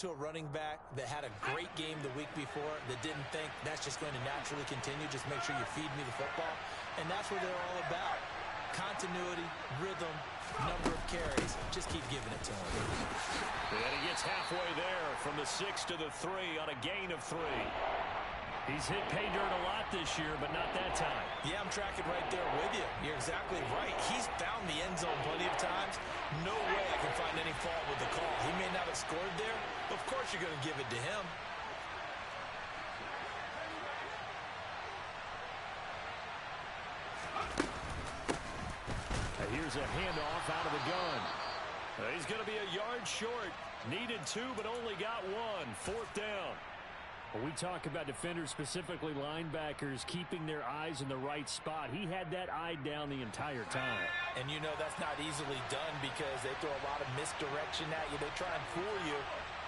to a running back that had a great game the week before that didn't think that's just going to naturally continue, just make sure you feed me the football. And that's what they're all about. Continuity, rhythm, number of carries. Just keep giving it to him. And he gets halfway there from the 6 to the 3 on a gain of 3. He's hit pay dirt a lot this year, but not that time. Yeah, I'm tracking right there with you. You're exactly right. He's found the end zone plenty of times. No way I can find any fault with the call. He may not have scored there. Of course you're going to give it to him. Here's a handoff out of the gun. He's going to be a yard short. Needed 2, but only got 1. 4th down. When we talk about defenders, specifically linebackers, keeping their eyes in the right spot, he had that eye down the entire time. And you know that's not easily done because they throw a lot of misdirection at you. They try and fool you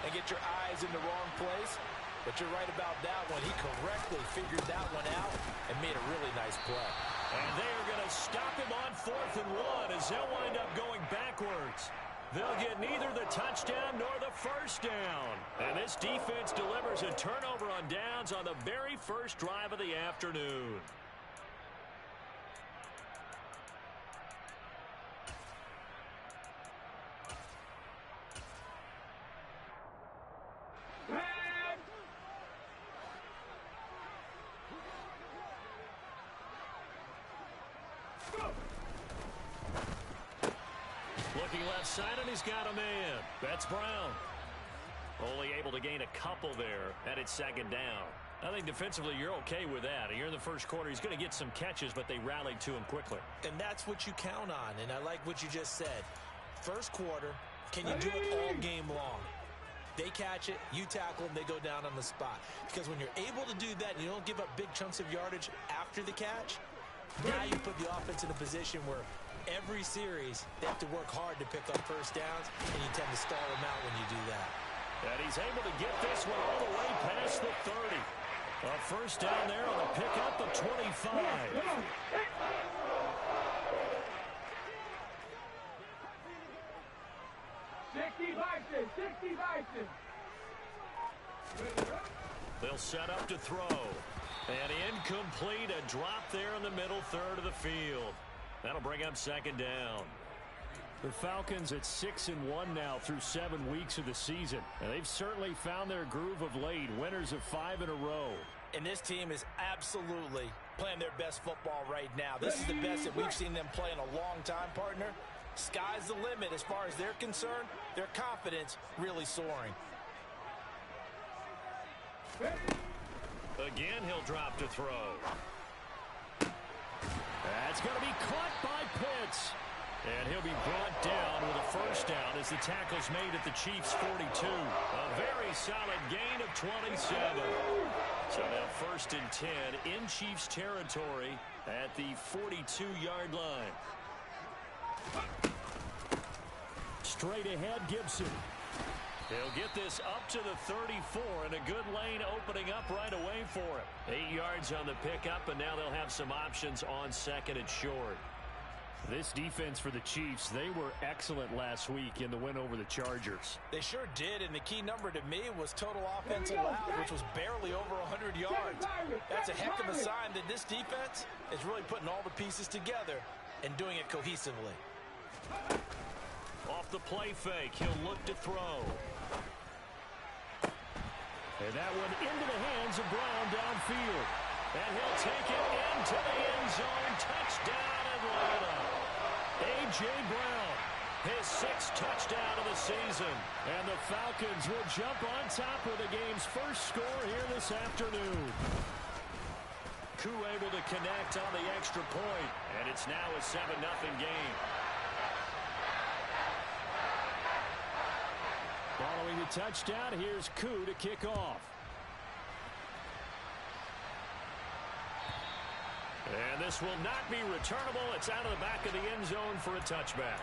and get your eyes in the wrong place. But you're right about that one. He correctly figured that one out and made a really nice play. And they are going to stop him on 4th and 1 as they'll wind up going backwards. They'll get neither the touchdown nor the first down. And this defense delivers a turnover on downs on the very first drive of the afternoon. Looking left side, and he's got a man. That's Brown. Only able to gain a couple there, and it's 2nd down. I think defensively you're okay with that. Here in the first quarter, he's going to get some catches, but they rallied to him quickly. And that's what you count on, and I like what you just said. First quarter, can you do it all game long? They catch it, you tackle them, they go down on the spot. Because when you're able to do that and you don't give up big chunks of yardage after the catch, now you put the offense in a position where every series they have to work hard to pick up first downs, and you tend to stall them out when you do that. And he's able to get this one all the way past the 30. A first down there on the pickup of 25. 60 Bison. They'll set up to throw. And incomplete, a drop there in the middle third of the field. That'll bring up 2nd down. The Falcons at 6-1 now through 7 weeks of the season. And they've certainly found their groove of late, winners of 5 in a row. And this team is absolutely playing their best football right now. This is the best that we've seen them play in a long time, partner. Sky's the limit as far as they're concerned. Their confidence really soaring. Again, he'll drop to throw. That's going to be caught by Pitts. And he'll be brought down with a first down as the tackle's made at the Chiefs' 42. A very solid gain of 27. So now 1st and 10 in Chiefs territory at the 42-yard line. Straight ahead, Gibson. He'll get this up to the 34, and a good lane opening up right away for him. 8 yards on the pickup, and now they'll have some options on 2nd and short. This defense for the Chiefs, they were excellent last week in the win over the Chargers. They sure did, and the key number to me was total offense allowed, which was barely over 100 yards. That's a heck of a sign that this defense is really putting all the pieces together and doing it cohesively. Off the play fake, he'll look to throw. And that one into the hands of Brown downfield. And he'll take it into the end zone. Touchdown, Atlanta. A.J. Brown, his 6th touchdown of the season. And the Falcons will jump on top of the game's first score here this afternoon. Koo able to connect on the extra point. And it's now a 7-0 game. Following the touchdown, here's Koo to kick off. And this will not be returnable. It's out of the back of the end zone for a touchback.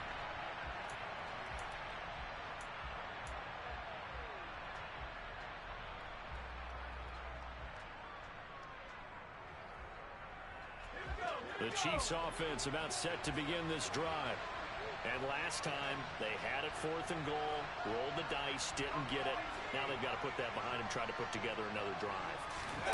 The Chiefs offense about set to begin this drive. And last time, they had it 4th and goal, rolled the dice, didn't get it. Now they've got to put that behind them, try to put together another drive.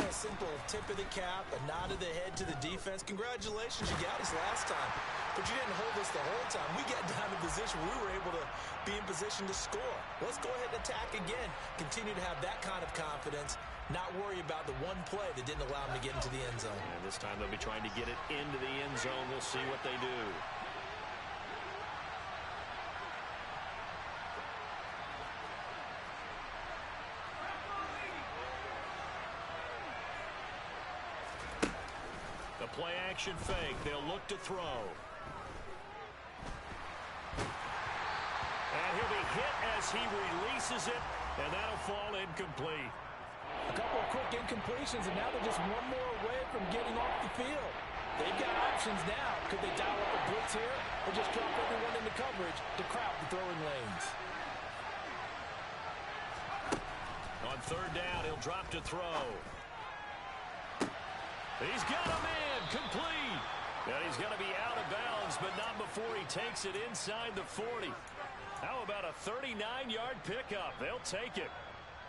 A simple tip of the cap, a nod of the head to the defense. Congratulations, you got us last time, but you didn't hold us the whole time. We got down to position we were able to be in position to score. Let's go ahead and attack again. Continue to have that kind of confidence, not worry about the one play that didn't allow them to get into the end zone. And this time they'll be trying to get it into the end zone. We'll see what they do. The play-action fake. They'll look to throw. And he'll be hit as he releases it, and that'll fall incomplete. A couple of quick incompletions, and now they're just one more away from getting off the field. They've got options now. Could they dial up a blitz here or just drop everyone into coverage to crowd the throwing lanes? On 3rd down, he'll drop to throw. He's got a man complete. And he's going to be out of bounds, but not before he takes it inside the 40. How about a 39-yard pickup? They'll take it.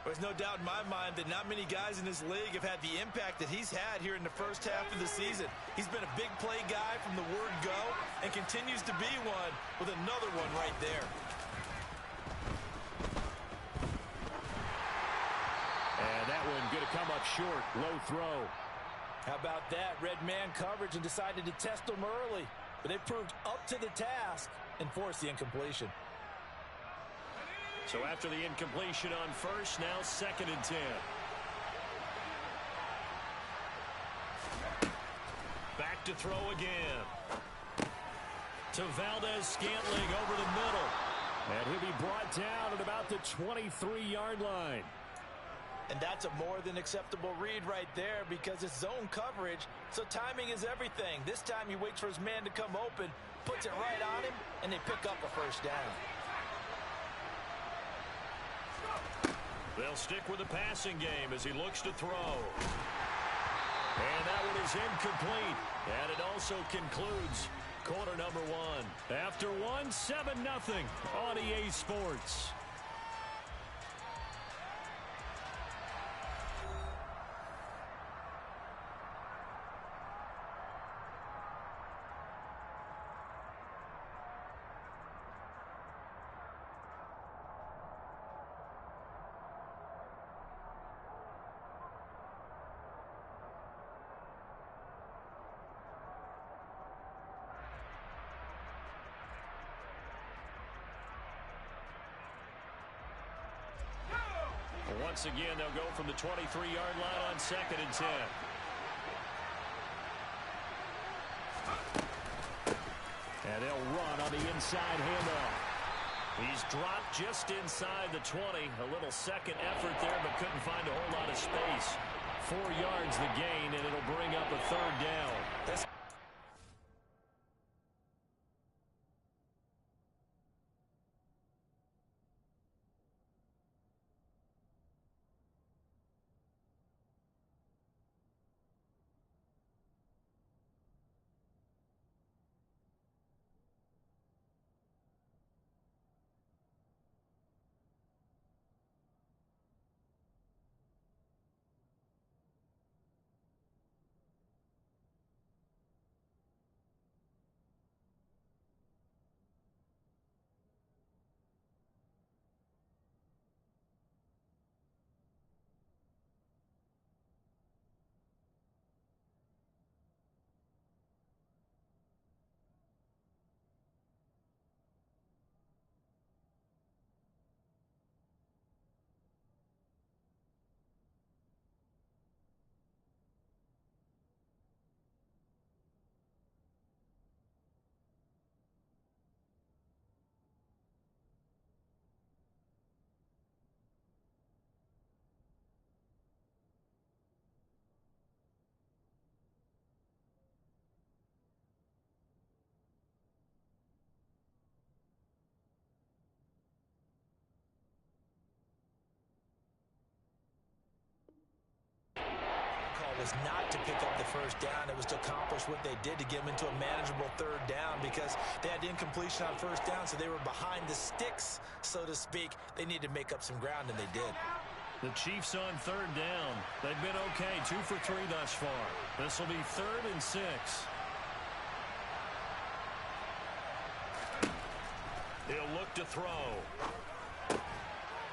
There's no doubt in my mind that not many guys in this league have had the impact that he's had here in the first half of the season. He's been a big play guy from the word go and continues to be one with another one right there. And that one going to come up short. Low throw. How about that? Red man coverage and decided to test them early. But they proved up to the task and forced the incompletion. So after the incompletion on 1st, now 2nd and 10. Back to throw again. To Valdez-Scantling over the middle. And he'll be brought down at about the 23-yard line. And that's a more than acceptable read right there because it's zone coverage, so timing is everything. This time he waits for his man to come open, puts it right on him, and they pick up a 1st down. They'll stick with the passing game as he looks to throw. And that one is incomplete. And it also concludes quarter number 1. After 1, 7-0 on EA Sports. Once again, they'll go from the 23-yard line on 2nd and 10. And they'll run on the inside handoff. He's dropped just inside the 20. A little second effort there, but couldn't find a whole lot of space. 4 yards the gain, and it'll bring up a 3rd down. was not to pick up the first down. It was to accomplish what they did to get them into a manageable third down because they had incompletion on first down, so they were behind the sticks, so to speak. They needed to make up some ground, and they did. The Chiefs on third down. They've been okay, 2 for 3 thus far. This will be 3rd and 6. He'll look to throw.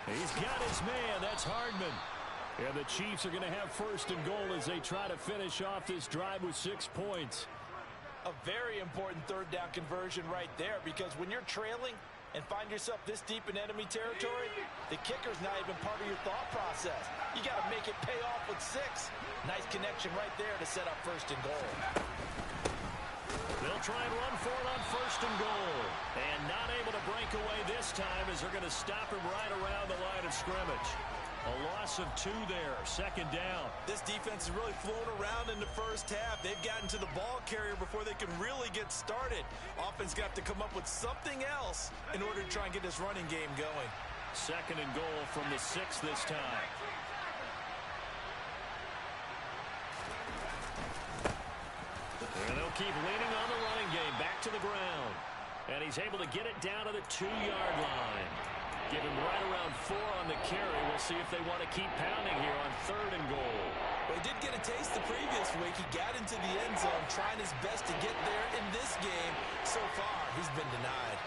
He's got his man. That's Hardman. And the Chiefs are going to have 1st and goal as they try to finish off this drive with 6 points. A very important third down conversion right there, because when you're trailing and find yourself this deep in enemy territory, the kicker's not even part of your thought process. You got to make it pay off with 6. Nice connection right there to set up 1st and goal. They'll try and run for it on 1st and goal. And not able to break away this time as they're going to stop him right around the line of scrimmage. A loss of 2 there, 2nd down. This defense is really flown around in the first half. They've gotten to the ball carrier before they can really get started. Offense got to come up with something else in order to try and get this running game going. 2nd and goal from the 6 this time. And they'll keep leaning on the running game back to the ground. And he's able to get it down to the 2-yard line. Give him right around 4 on the carry. We'll see if they want to keep pounding here on 3rd and goal. Well, he did get a taste the previous week. He got into the end zone trying his best to get there in this game. So far, he's been denied.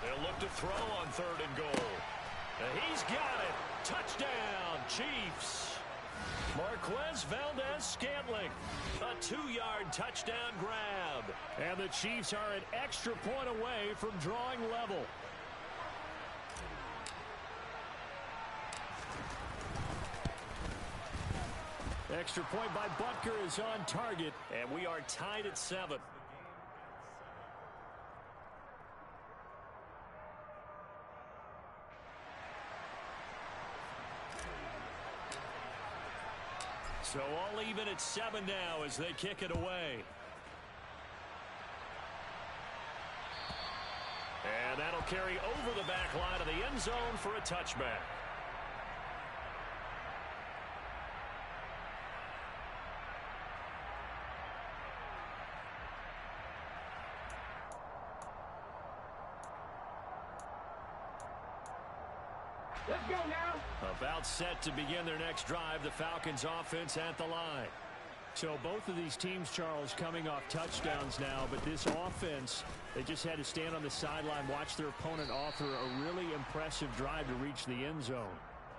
They'll look to throw on 3rd and goal. And he's got it. Touchdown, Chiefs. Marquez Valdez-Scantling, a 2-yard touchdown grab. And the Chiefs are an extra point away from drawing level. Extra point by Butker is on target, and we are tied at 7. So all even at 7 now as they kick it away. And that'll carry over the back line of the end zone for a touchback. Let's go now. About set to begin their next drive, the Falcons offense at the line. So both of these teams, Charles, coming off touchdowns now, but this offense, they just had to stand on the sideline, watch their opponent offer a really impressive drive to reach the end zone.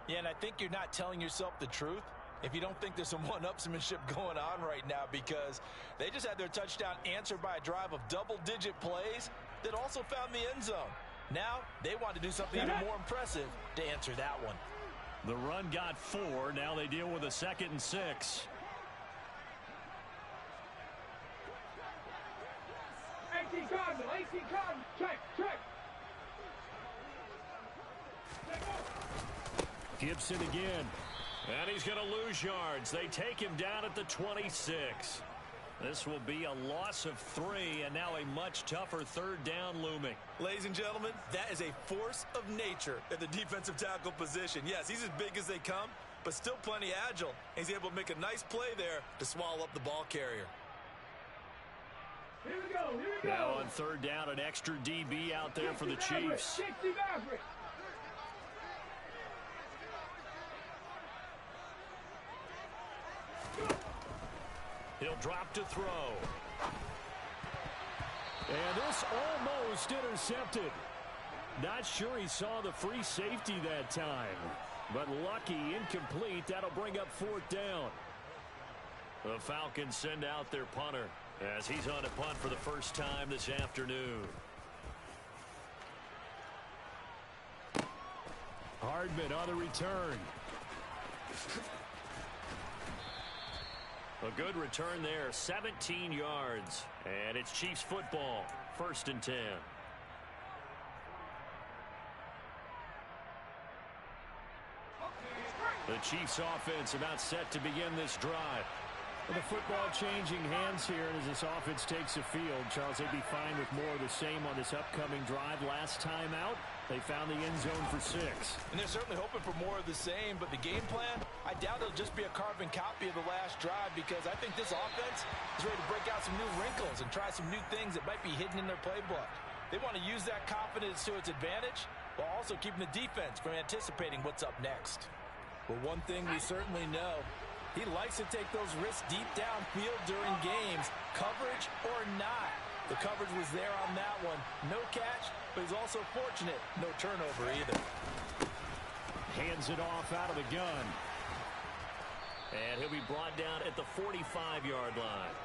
Yeah, and I think you're not telling yourself the truth if you don't think there's some one-upsmanship going on right now, because they just had their touchdown answered by a drive of double-digit plays that also found the end zone. Now, they want to do something even more impressive to answer that one. The run got 4. Now they deal with a 2nd and 6. AC Cotton, check. Gibson again. And he's going to lose yards. They take him down at the 26. This will be a loss of 3, and now a much tougher 3rd down looming. Ladies and gentlemen, that is a force of nature at the defensive tackle position. Yes, he's as big as they come, but still plenty agile. He's able to make a nice play there to swallow up the ball carrier. Here we go. Now on 3rd down, an extra DB out there for the Chiefs. He'll drop to throw. And this almost intercepted. Not sure he saw the free safety that time. But lucky, incomplete. That'll bring up 4th down. The Falcons send out their punter as he's on a punt for the first time this afternoon. Hardman on the return. A good return there, 17 yards. And it's Chiefs football, 1st and 10. The Chiefs offense about set to begin this drive. Well, the football changing hands here as this offense takes the field. Charles, they'd be fine with more of the same on this upcoming drive. Last time out, they found the end zone for 6. And they're certainly hoping for more of the same, but the game plan, I doubt it'll just be a carbon copy of the last drive, because I think this offense is ready to break out some new wrinkles and try some new things that might be hidden in their playbook. They want to use that confidence to its advantage while also keeping the defense from anticipating what's up next. Well, one thing we certainly know, he likes to take those risks deep downfield during games, coverage or not. The coverage was there on that one. No catch, but he's also fortunate. No turnover either. Hands it off out of the gun. And he'll be brought down at the 45-yard line.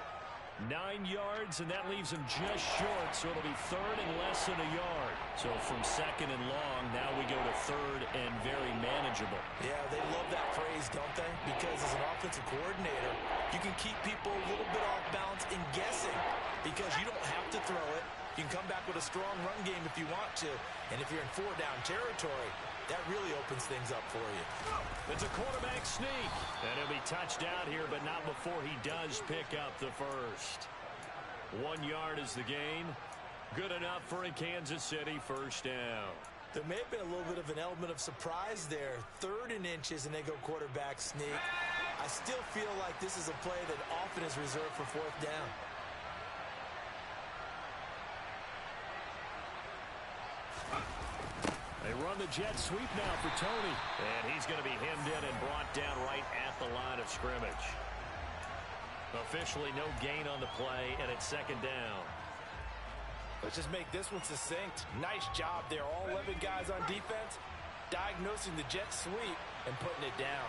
9 yards, and that leaves him just short, so it'll be third and less than a yard. So from second and long, now we go to third and very manageable. Yeah, they love that phrase, don't they? Because as an offensive coordinator, you can keep people a little bit off balance in guessing, because you don't have to throw it. You can come back with a strong run game if you want to, and if you're in 4-down territory, that really opens things up for you. It's a quarterback sneak. And he'll be touched out here, but not before he does pick up the first. 1 yard is the gain. Good enough for a Kansas City first down. There may have been a little bit of an element of surprise there. 3rd and inches, and they go quarterback sneak. I still feel like this is a play that often is reserved for 4th down. They run the jet sweep now for Tony. And he's going to be hemmed in and brought down right at the line of scrimmage. Officially no gain on the play, and it's 2nd down. Let's just make this one succinct. Nice job there. All 11 guys on defense diagnosing the jet sweep and putting it down.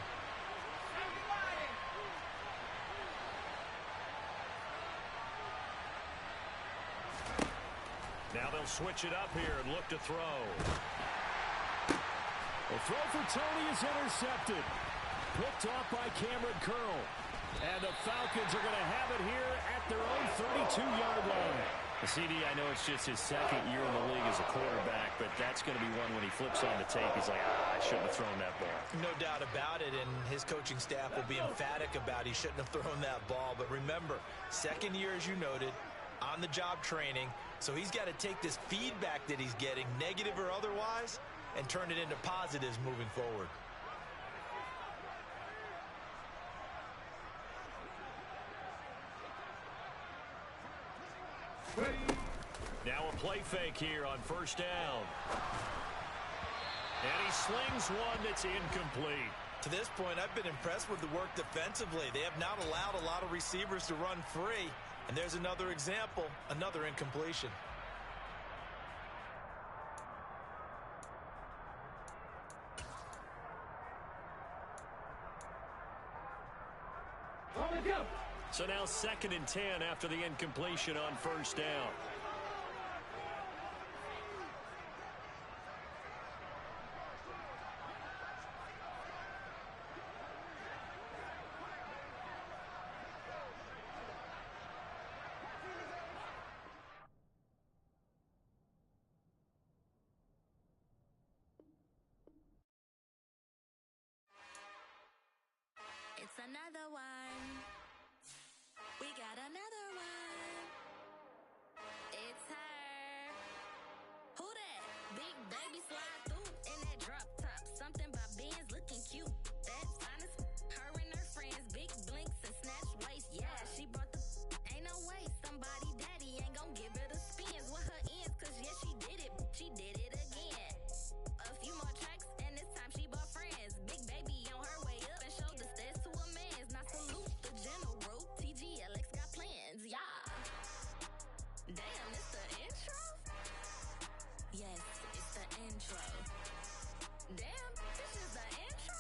Now they'll switch it up here and look to throw. The throw for Tony is intercepted. Picked off by Cameron Curl. And the Falcons are going to have it here at their own 32-yard line. The CD, I know it's just his 2nd year in the league as a quarterback, but that's going to be one when he flips on the tape, he's like, I shouldn't have thrown that ball. No doubt about it, and his coaching staff will be emphatic about he shouldn't have thrown that ball. But remember, 2nd year, as you noted, on-the-job training, so he's got to take this feedback that he's getting, negative or otherwise, and turn it into positives moving forward. Now a play fake here on 1st down. And he slings one that's incomplete. To this point, I've been impressed with the work defensively. They have not allowed a lot of receivers to run free. And there's another example, another incompletion. So now 2nd and 10 after the incompletion on 1st down. It's another one. We got another one. It's her. Who that? Big baby slide through in that drop top. Something about Benz looking cute. That's honest. Her and her friends, big blinks and snatch waist. Yeah, she brought the. Ain't no way somebody daddy ain't gonna give her the spins with her ends. Cause yeah, she did it. She did it again. A few more tracks and this time she bought friends. Big baby on her way up and showed the stairs to a man's. Now salute the general. TGLX got plans, yeah. Damn, it's the intro? Yes, it's the intro. Damn, this is the intro?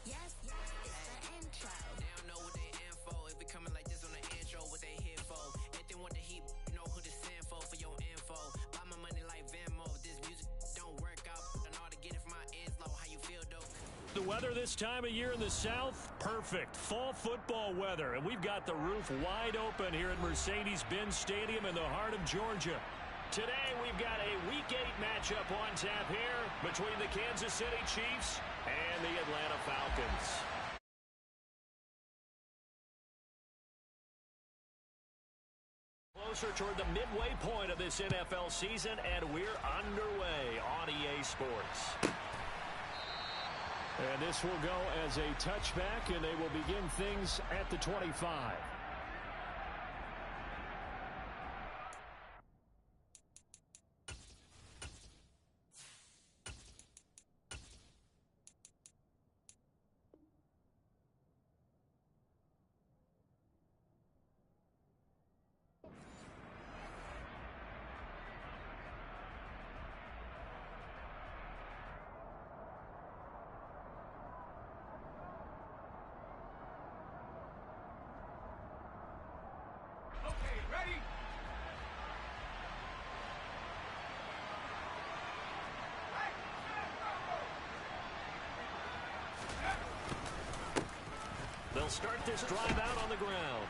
Yes, it's the intro. They don't know what they info. If we coming like this on the intro, what they here for? If they want the heat, you know who to send for your info. Buy my money like Venmo. If this music don't work out, and all to get it from my ends low. How you feel, though? The weather this time of year in the South, perfect. Fall football weather, and we've got the roof wide open here at Mercedes-Benz Stadium in the heart of Georgia. Today, we've got a Week 8 matchup on tap here between the Kansas City Chiefs and the Atlanta Falcons. closer toward the midway point of this NFL season, and we're underway on EA Sports. And this will go as a touchback, and they will begin things at the 25. They'll start this drive out on the ground.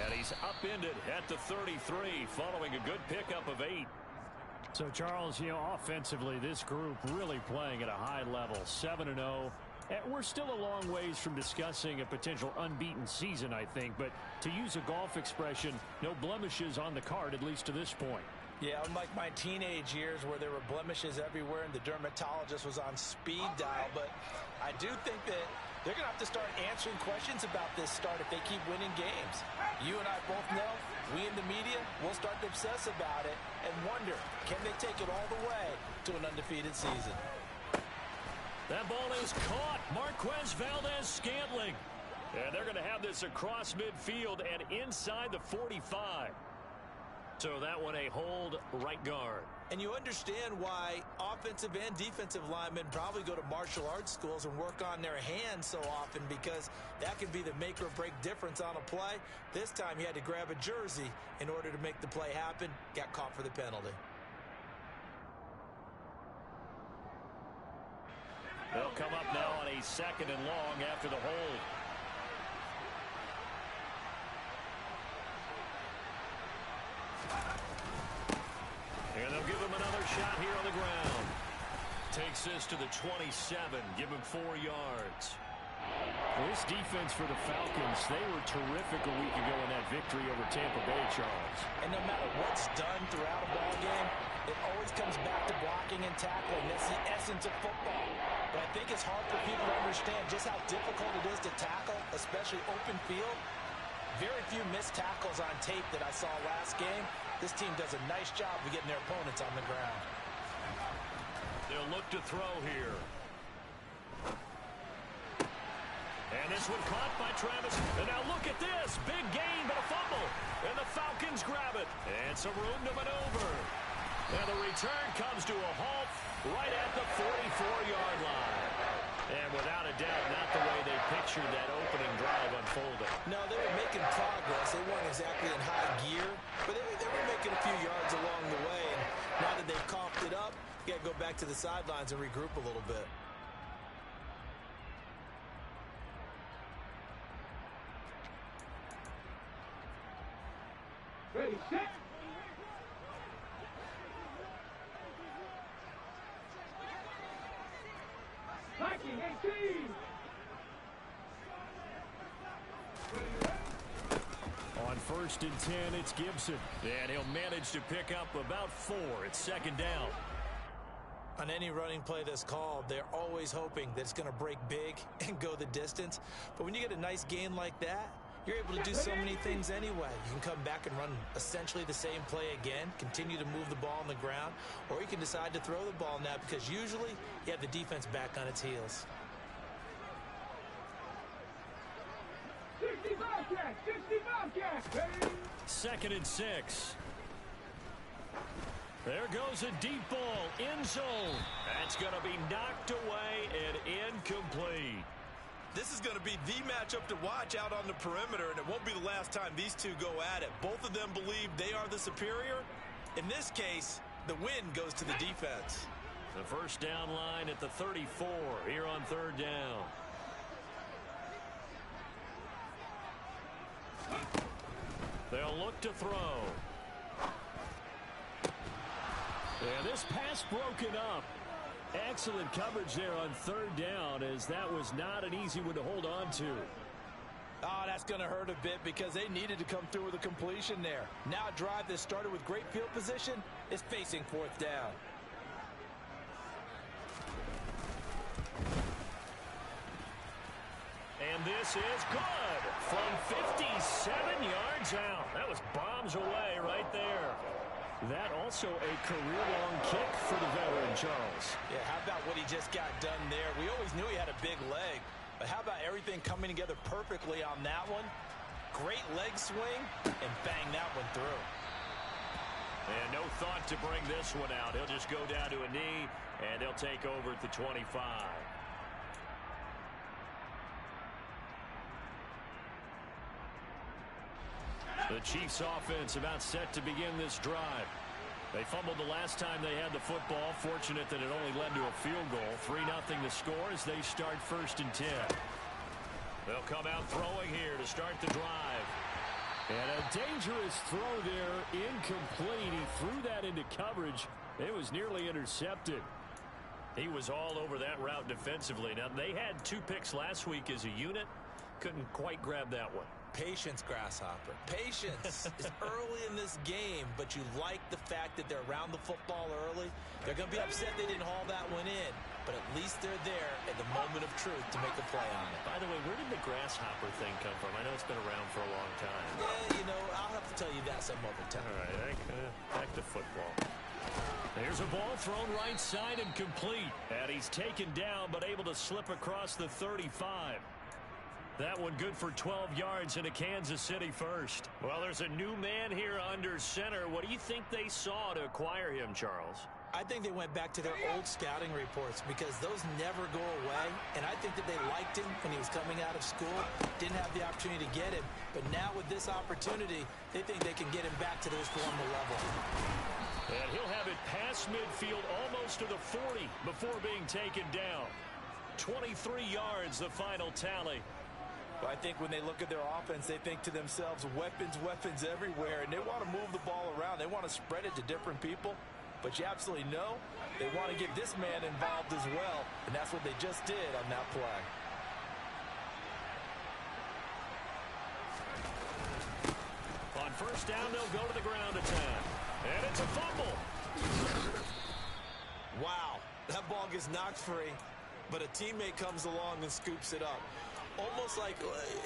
And he's upended at the 33 following a good pickup of 8. So, Charles, offensively, this group really playing at a high level, 7-0. We're still a long ways from discussing a potential unbeaten season, I think. But to use a golf expression, no blemishes on the card, at least to this point. Yeah, unlike my teenage years where there were blemishes everywhere and the dermatologist was on speed dial. But I do think that they're going to have to start answering questions about this start if they keep winning games. You and I both know, we in the media, will start to obsess about it and wonder, can they take it all the way to an undefeated season? That ball is caught. Marquez Valdes-Scantling. And they're going to have this across midfield and inside the 45. So that one a hold right guard. And you understand why offensive and defensive linemen probably go to martial arts schools and work on their hands so often, because that can be the make or break difference on a play. This time he had to grab a jersey in order to make the play happen. Got caught for the penalty. They'll come up now on a 2nd and long after the hold. And they'll give him another shot here on the ground. Takes this to the 27. Give him 4 yards. This defense for the Falcons, they were terrific a week ago in that victory over Tampa Bay, Charles. And no matter what's done throughout a ball game, it always comes back to blocking and tackling. That's the essence of football. But I think it's hard for people to understand just how difficult it is to tackle, especially open field. Very few missed tackles on tape that I saw last game. This team does a nice job of getting their opponents on the ground. They'll look to throw here. And this one caught by Travis. And now look at this. Big gain, but a fumble. And the Falcons grab it. And some room to maneuver. And the return comes to a halt right at the 44-yard line. And without a doubt, not the way they pictured that opening drive unfolding. No, they were making progress. They weren't exactly in high gear, but they were making a few yards along the way. And now that they've coughed it up, you got to go back to the sidelines and regroup a little bit. Ready, set. Liking 18. On 1st and 10, it's Gibson. And he'll manage to pick up about 4. It's 2nd down. On any running play that's called, they're always hoping that it's going to break big and go the distance. But when you get a nice gain like that, you're able to do so many things anyway. You can come back and run essentially the same play again, continue to move the ball on the ground, or you can decide to throw the ball now because usually you have the defense back on its heels. 60 Bobcats, 60 Bobcats. Ready? 2nd and 6. There goes a deep ball, end zone. That's going to be knocked away and incomplete. This is going to be the matchup to watch out on the perimeter, and it won't be the last time these two go at it. Both of them believe they are the superior. In this case, the win goes to the defense. The first down line at the 34 here on 3rd down. They'll look to throw. And this pass broken up. Excellent coverage there on 3rd down, as that was not an easy one to hold on to. Oh, that's going to hurt a bit because they needed to come through with a completion there. Now a drive that started with great field position is facing fourth down. And this is good from 57 yards out. That was bombs away right there. That also a career-long kick for the veteran, Charles. Yeah, how about what he just got done there? We always knew he had a big leg, but how about everything coming together perfectly on that one? Great leg swing, and bang that one through. And no thought to bring this one out. He'll just go down to a knee, and they'll take over at the 25. The Chiefs offense about set to begin this drive. They fumbled the last time they had the football. Fortunate that it only led to a field goal. 3-0 the score as they start 1st and 10. They'll come out throwing here to start the drive. And a dangerous throw there, incomplete. He threw that into coverage. It was nearly intercepted. He was all over that route defensively. Now, they had 2 picks last week as a unit. Couldn't quite grab that one. Patience, Grasshopper. Patience is early in this game, but you like the fact that they're around the football early. They're going to be upset they didn't haul that one in, but at least they're there at the moment of truth to make a play on it. By the way, where did the Grasshopper thing come from? I know it's been around for a long time. Yeah, you know, I'll have to tell you that some other time. All right, back to football. There's a ball thrown right side and complete. And he's taken down, but able to slip across the 35. That one good for 12 yards into Kansas City first. Well, there's a new man here under center. What do you think they saw to acquire him, Charles? I think they went back to their old scouting reports because those never go away. And I think that they liked him when he was coming out of school. Didn't have the opportunity to get him. But now with this opportunity, they think they can get him back to those former level. And he'll have it past midfield almost to the 40 before being taken down. 23 yards, the final tally. But I think when they look at their offense, they think to themselves, weapons, weapons everywhere. And they want to move the ball around. They want to spread it to different people. But you absolutely know they want to get this man involved as well. And that's what they just did on that play. On 1st down, they'll go to the ground attack. And it's a fumble. Wow, that ball gets knocked free, but a teammate comes along and scoops it up.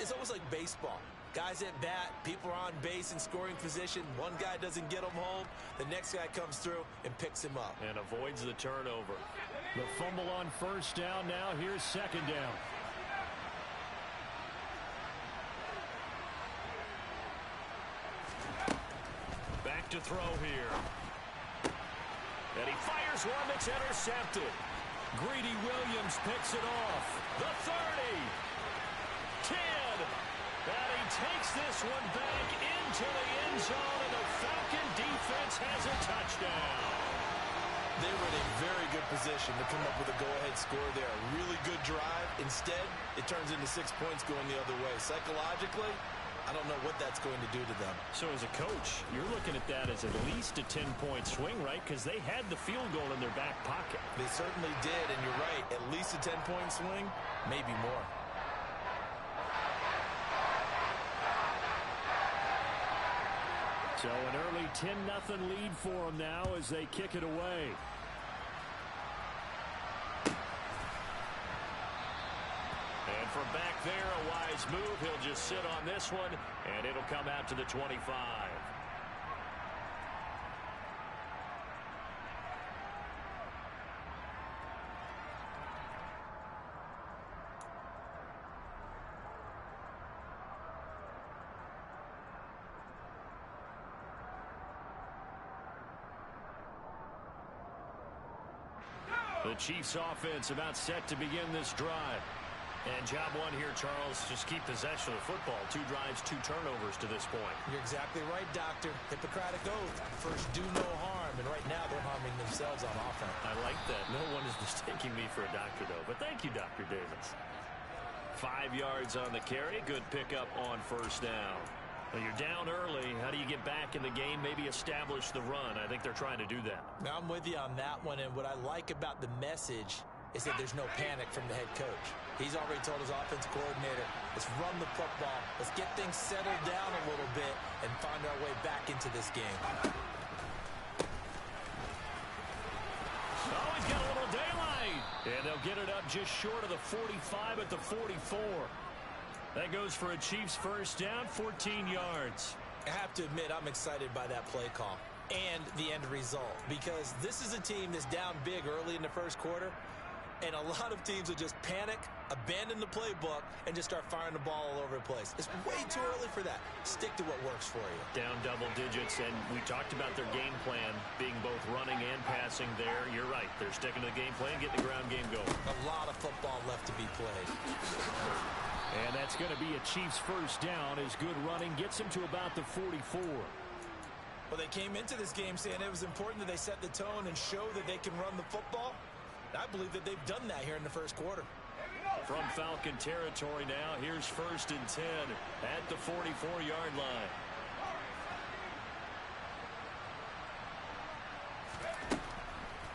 It's almost like baseball. Guys at bat, people are on base in scoring position. One guy doesn't get him home. The next guy comes through and picks him up. And avoids the turnover. The fumble on 1st down. Now here's 2nd down. Back to throw here. And he fires one that's intercepted. Greedy Williams picks it off. The 30. 10. And he takes this one back into the end zone, and the Falcon defense has a touchdown. They were in a very good position to come up with a go-ahead score there. A really good drive. Instead, it turns into 6 points going the other way. Psychologically, I don't know what that's going to do to them. So as a coach, you're looking at that as at least a 10-point swing, right? Because they had the field goal in their back pocket. They certainly did, and you're right. At least a 10-point swing, maybe more. So an early 10-0 lead for them now as they kick it away. And from back there, a wise move. He'll just sit on this one, and it'll come out to the 25. The Chiefs offense about set to begin this drive. And job one here, Charles, just keep possession of the football. 2 drives, 2 turnovers to this point. You're exactly right, Doctor. Hippocratic oath. First, do no harm. And right now, they're harming themselves on offense. I like that. No one is mistaking me for a doctor, though. But thank you, Dr. Davis. 5 yards on the carry. Good pickup on 1st down. Well, you're down early. How do you get back in the game? Maybe establish the run. I think they're trying to do that. Now, I'm with you on that one. And what I like about the message is that there's no panic from the head coach. He's already told his offensive coordinator, let's run the football, let's get things settled down a little bit and find our way back into this game. Oh, he's got a little daylight. And they'll get it up just short of the 45 at the 44. That goes for a Chiefs first down, 14 yards. I have to admit, I'm excited by that play call and the end result, because this is a team that's down big early in the first quarter, and a lot of teams will just panic, abandon the playbook, and just start firing the ball all over the place. It's way too early for that. Stick to what works for you. Down double digits, and we talked about their game plan being both running and passing there. You're right. They're sticking to the game plan, getting the ground game going. A lot of football left to be played. And that's going to be a Chiefs first down as good running gets them to about the 44. Well, they came into this game saying it was important that they set the tone and show that they can run the football. I believe that they've done that here in the first quarter. From Falcon territory now, here's 1st and 10 at the 44-yard line.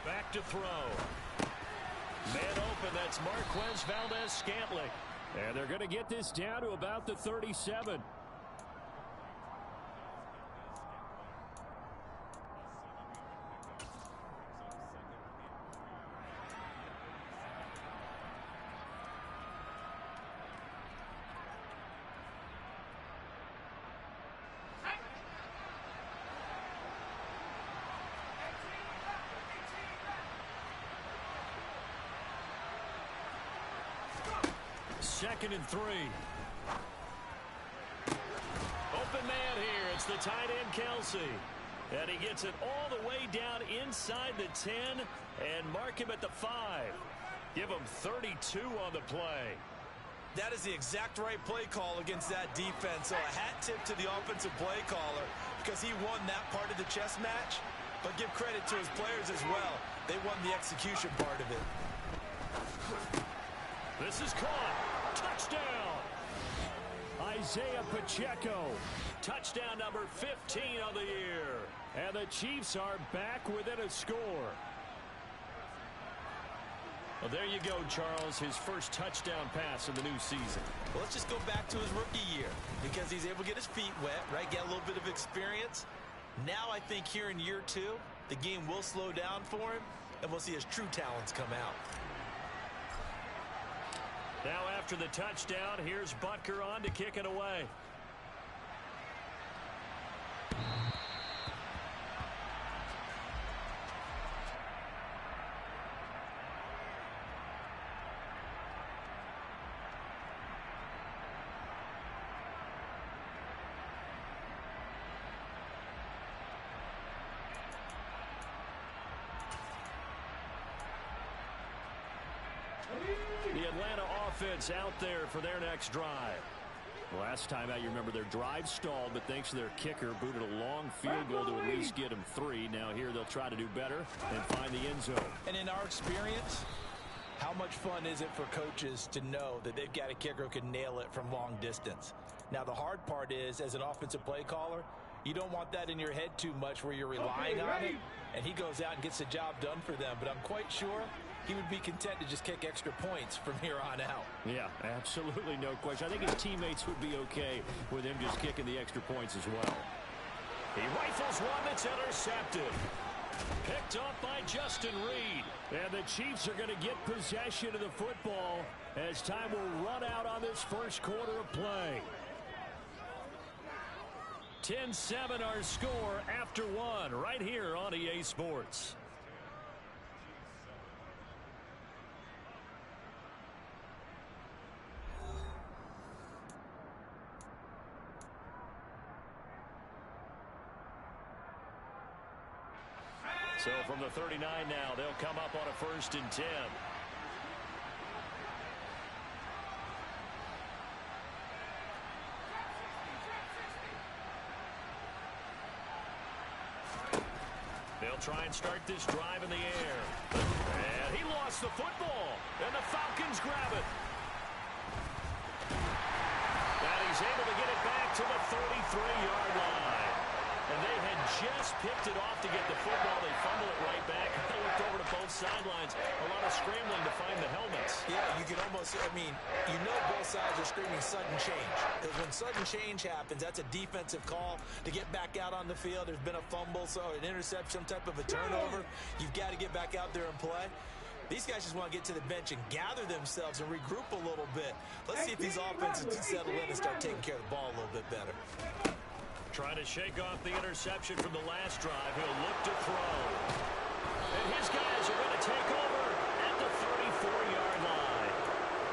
Back to throw. Man open, that's Marquez Valdez-Scantling. And they're going to get this down to about the 37. Second and 3. Open man here. It's the tight end, Kelsey. And he gets it all the way down inside the 10 and mark him at the 5. Give him 32 on the play. That is the exact right play call against that defense. So a hat tip to the offensive play caller because he won that part of the chess match. But give credit to his players as well. They won the execution part of it. This is caught. Touchdown. Isaiah Pacheco. Touchdown number 15 of the year. And the Chiefs are back within a score. Well, there you go, Charles. His first touchdown pass of the new season. Well, let's just go back to his rookie year because he's able to get his feet wet, right? Get a little bit of experience. Now I think here in year 2, the game will slow down for him, and we'll see his true talents come out. Now after the touchdown, here's Butker on to kick it away. The Atlanta offense out there for their next drive. Last time out, you remember their drive stalled, but thanks to their kicker, booted a long field goal to at least get them 3. Now here they'll try to do better and find the end zone. And in our experience, how much fun is it for coaches to know that they've got a kicker who can nail it from long distance? Now the hard part is, as an offensive play caller, you don't want that in your head too much where you're relying on it, and he goes out and gets the job done for them. But I'm quite sure he would be content to just kick extra points from here on out. Yeah, absolutely no question. I think his teammates would be okay with him just kicking the extra points as well. He rifles one that's intercepted. Picked off by Justin Reed. And the Chiefs are going to get possession of the football as time will run out on this first quarter of play. 10-7 our score after 1 right here on EA Sports. So from the 39 now, they'll come up on a 1st and 10. They'll try and start this drive in the air. And he lost the football. And the Falcons grab it. And he's able to get it back to the 33-yard line. And they had just picked it off to get the football. They fumble it right back. I looked over to both sidelines. A lot of scrambling to find the helmets. Yeah, you can almost, I mean, you know both sides are screaming sudden change. Because when sudden change happens, that's a defensive call to get back out on the field. There's been a fumble, so an interception, some type of a turnover. You've got to get back out there and play. These guys just want to get to the bench and gather themselves and regroup a little bit. Let's see if these offenses can settle in and start taking care of the ball a little bit better. Trying to shake off the interception from the last drive. He'll look to throw. And his guys are going to take over at the 34-yard line.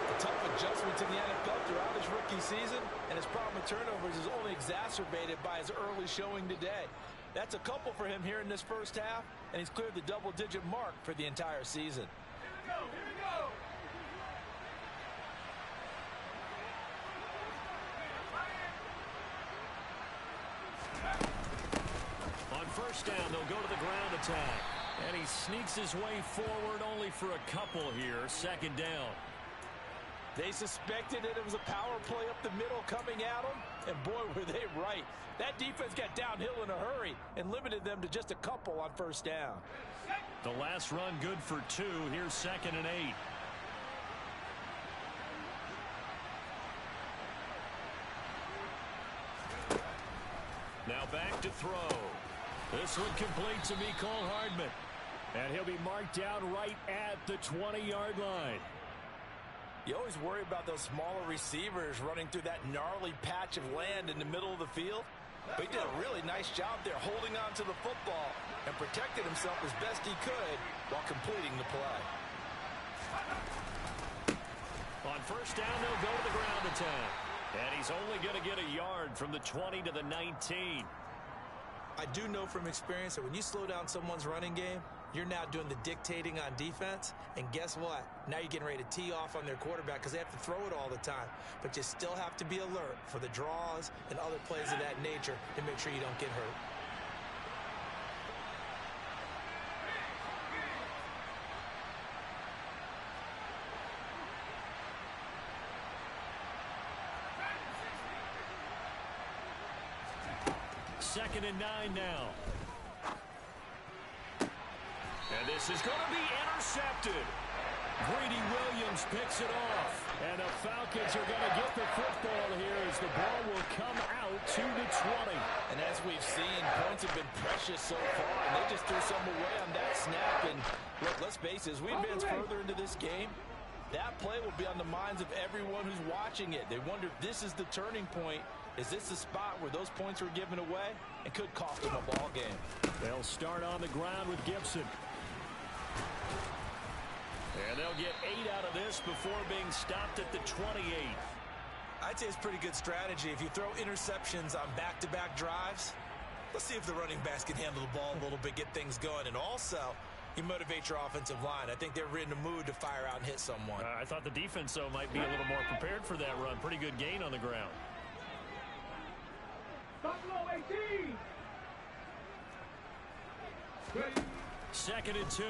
A tough adjustment to the NFL throughout his rookie season, and his problem with turnovers is only exacerbated by his early showing today. That's a couple for him here in this first half, and he's cleared the double-digit mark for the entire season. Here we go. On first down, they'll go to the ground attack. And he sneaks his way forward only for a couple here. Second down. They suspected that it was a power play up the middle coming at them, and boy, were they right. That defense got downhill in a hurry and limited them to just a couple on first down. The last run good for 2. Here's 2nd and 8. Now back to throw. This one complete to Mecole Hardman. And he'll be marked down right at the 20-yard line. You always worry about those smaller receivers running through that gnarly patch of land in the middle of the field. But he did a really nice job there holding on to the football and protected himself as best he could while completing the play. On first down, they'll go to the ground attack. And he's only going to get a yard from the 20 to the 19. I do know from experience that when you slow down someone's running game, you're now doing the dictating on defense. And guess what? Now you're getting ready to tee off on their quarterback because they have to throw it all the time. But you still have to be alert for the draws and other plays of that nature to make sure you don't get hurt. Second and 9 now. And this is going to be intercepted. Greedy Williams picks it off. And the Falcons are going to get the football here as the ball will come out to the 20. And as we've seen, points have been precious so far, and they just threw some away on that snap. And look, let's face it, as we advance further into this game, that play will be on the minds of everyone who's watching it. They wonder if this is the turning point. Is this the spot where those points were given away and could cost them a ball game? They'll start on the ground with Gibson. And they'll get 8 out of this before being stopped at the 28. I'd say it's pretty good strategy. If you throw interceptions on back-to-back drives, let's see if the running backs can handle the ball a little bit, get things going. And also, you motivate your offensive line. I think they're in a mood to fire out and hit someone. I thought the defense, though, might be a little more prepared for that run. Pretty good gain on the ground. Buffalo 18. Second and 2.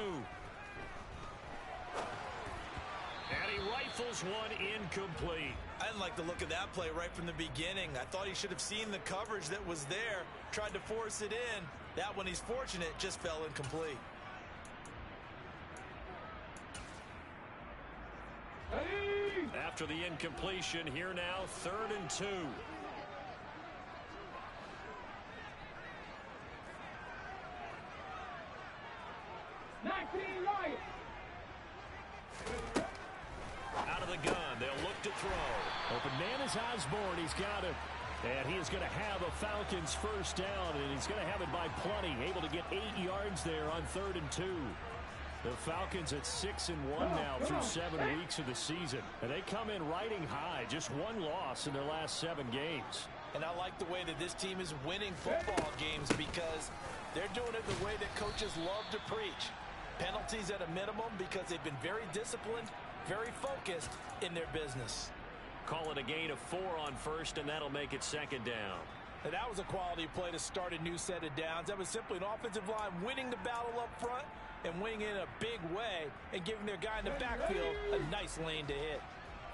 And he rifles one incomplete. I didn't like the look of that play right from the beginning. I thought he should have seen the coverage that was there, tried to force it in. That one, he's fortunate, just fell incomplete. After the incompletion, here now, 3rd and 2. Out of the gun, they'll look to throw. Open man is Osborne. He's got it. And he is going to have a Falcons first down, and he's going to have it by plenty. Able to get 8 yards there on 3rd and 2. The Falcons at 6-1 now through 7 weeks of the season. And they come in riding high. Just 1 loss in their last 7 games. And I like the way that this team is winning football games because they're doing it the way that coaches love to preach. Penalties at a minimum because they've been very disciplined, very focused in their business. Call it a gain of 4 on first, and that'll make it 2nd down. And that was a quality play to start a new set of downs. That was simply an offensive line winning the battle up front and winning in a big way and giving their guy in the backfield a nice lane to hit.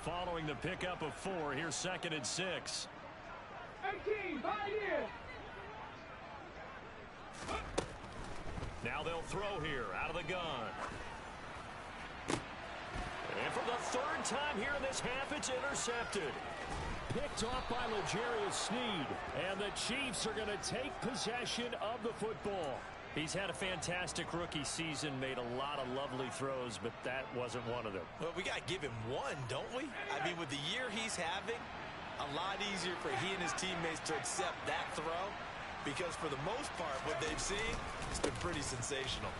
Following the pickup of 4, here's 2nd and 6. 18, buy in. Now they'll throw here out of the gun. And for the third time here in this half, it's intercepted. Picked off by L'Jarius Sneed. And the Chiefs are going to take possession of the football. He's had a fantastic rookie season, made a lot of lovely throws, but that wasn't one of them. Well, we got to give him one, don't we? I mean, with the year he's having, a lot easier for he and his teammates to accept that throw, because for the most part, what they've seen, it's been pretty sensational.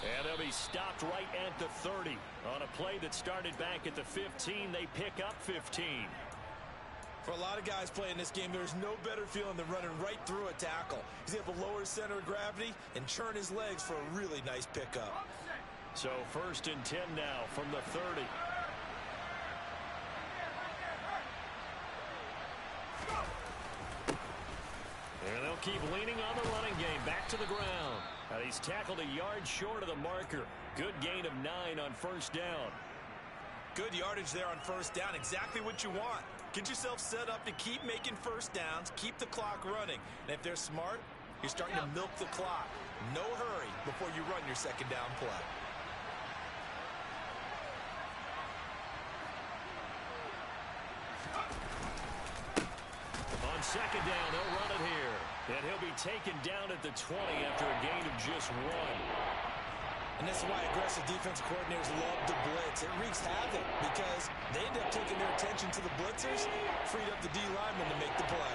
And they'll be stopped right at the 30. On a play that started back at the 15, they pick up 15. For a lot of guys playing this game, there's no better feeling than running right through a tackle. He's able to lower his center of gravity and churn his legs for a really nice pickup. So 1st and 10 now from the 30. And they'll keep leaning on the running game. Back to the ground. He's tackled a yard short of the marker. Good gain of 9 on 1st down. Good yardage there on 1st down. Exactly what you want. Get yourself set up to keep making 1st downs, keep the clock running. And if they're smart, you're starting to milk the clock. No hurry before you run your 2nd down play. On 2nd down, they'll run it here. And he'll be taken down at the 20 after a gain of just 1. And this is why aggressive defensive coordinators love to blitz. It wreaks havoc because they end up taking their attention to the blitzers, freed up the D lineman to make the play.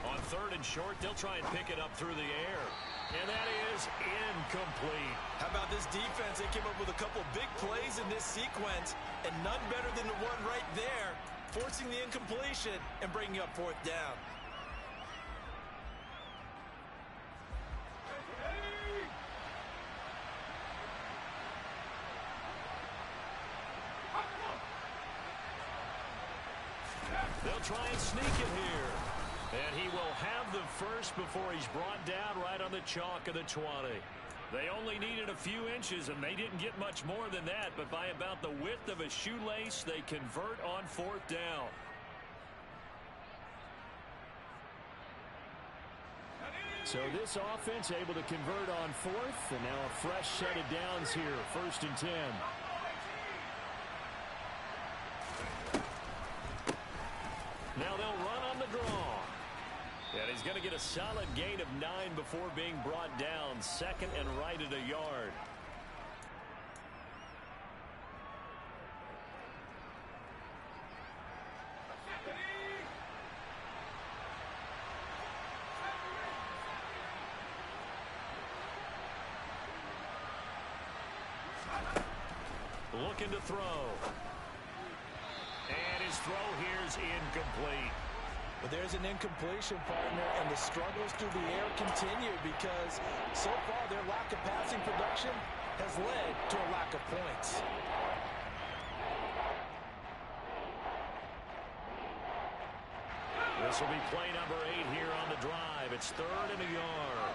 On 3rd and short, they'll try and pick it up through the air. And that is incomplete. How about this defense? They came up with a couple big plays in this sequence, and none better than the one right there, forcing the incompletion and bringing up 4th down. They'll try and sneak it here. And he will have the first before he's brought down right on the chalk of the 20. They only needed a few inches, and they didn't get much more than that. But by about the width of a shoelace, they convert on 4th down. So this offense able to convert on 4th, and now a fresh set of downs here, 1st and 10. Now they'll run on the draw. And he's going to get a solid gain of 9 before being brought down. 2nd and right at a yard. Looking to throw. And his throw here is incomplete. But there's an incompletion, partner, and the struggles through the air continue because so far their lack of passing production has led to a lack of points. This will be play number 8 here on the drive. It's 3rd and a yard.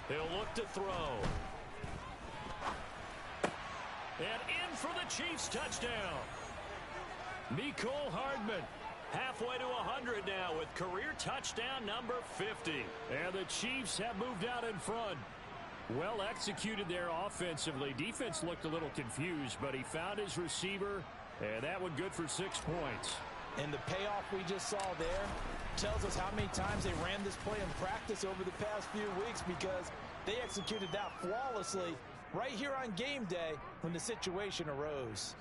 He'll look to throw. And in for the Chiefs touchdown. Mecole Hardman halfway to 100 now with career touchdown number 50. And the Chiefs have moved out in front. Well executed there offensively. Defense looked a little confused, but he found his receiver, and that one good for 6 points. And the payoff we just saw there tells us how many times they ran this play in practice over the past few weeks because they executed that flawlessly right here on game day when the situation arose.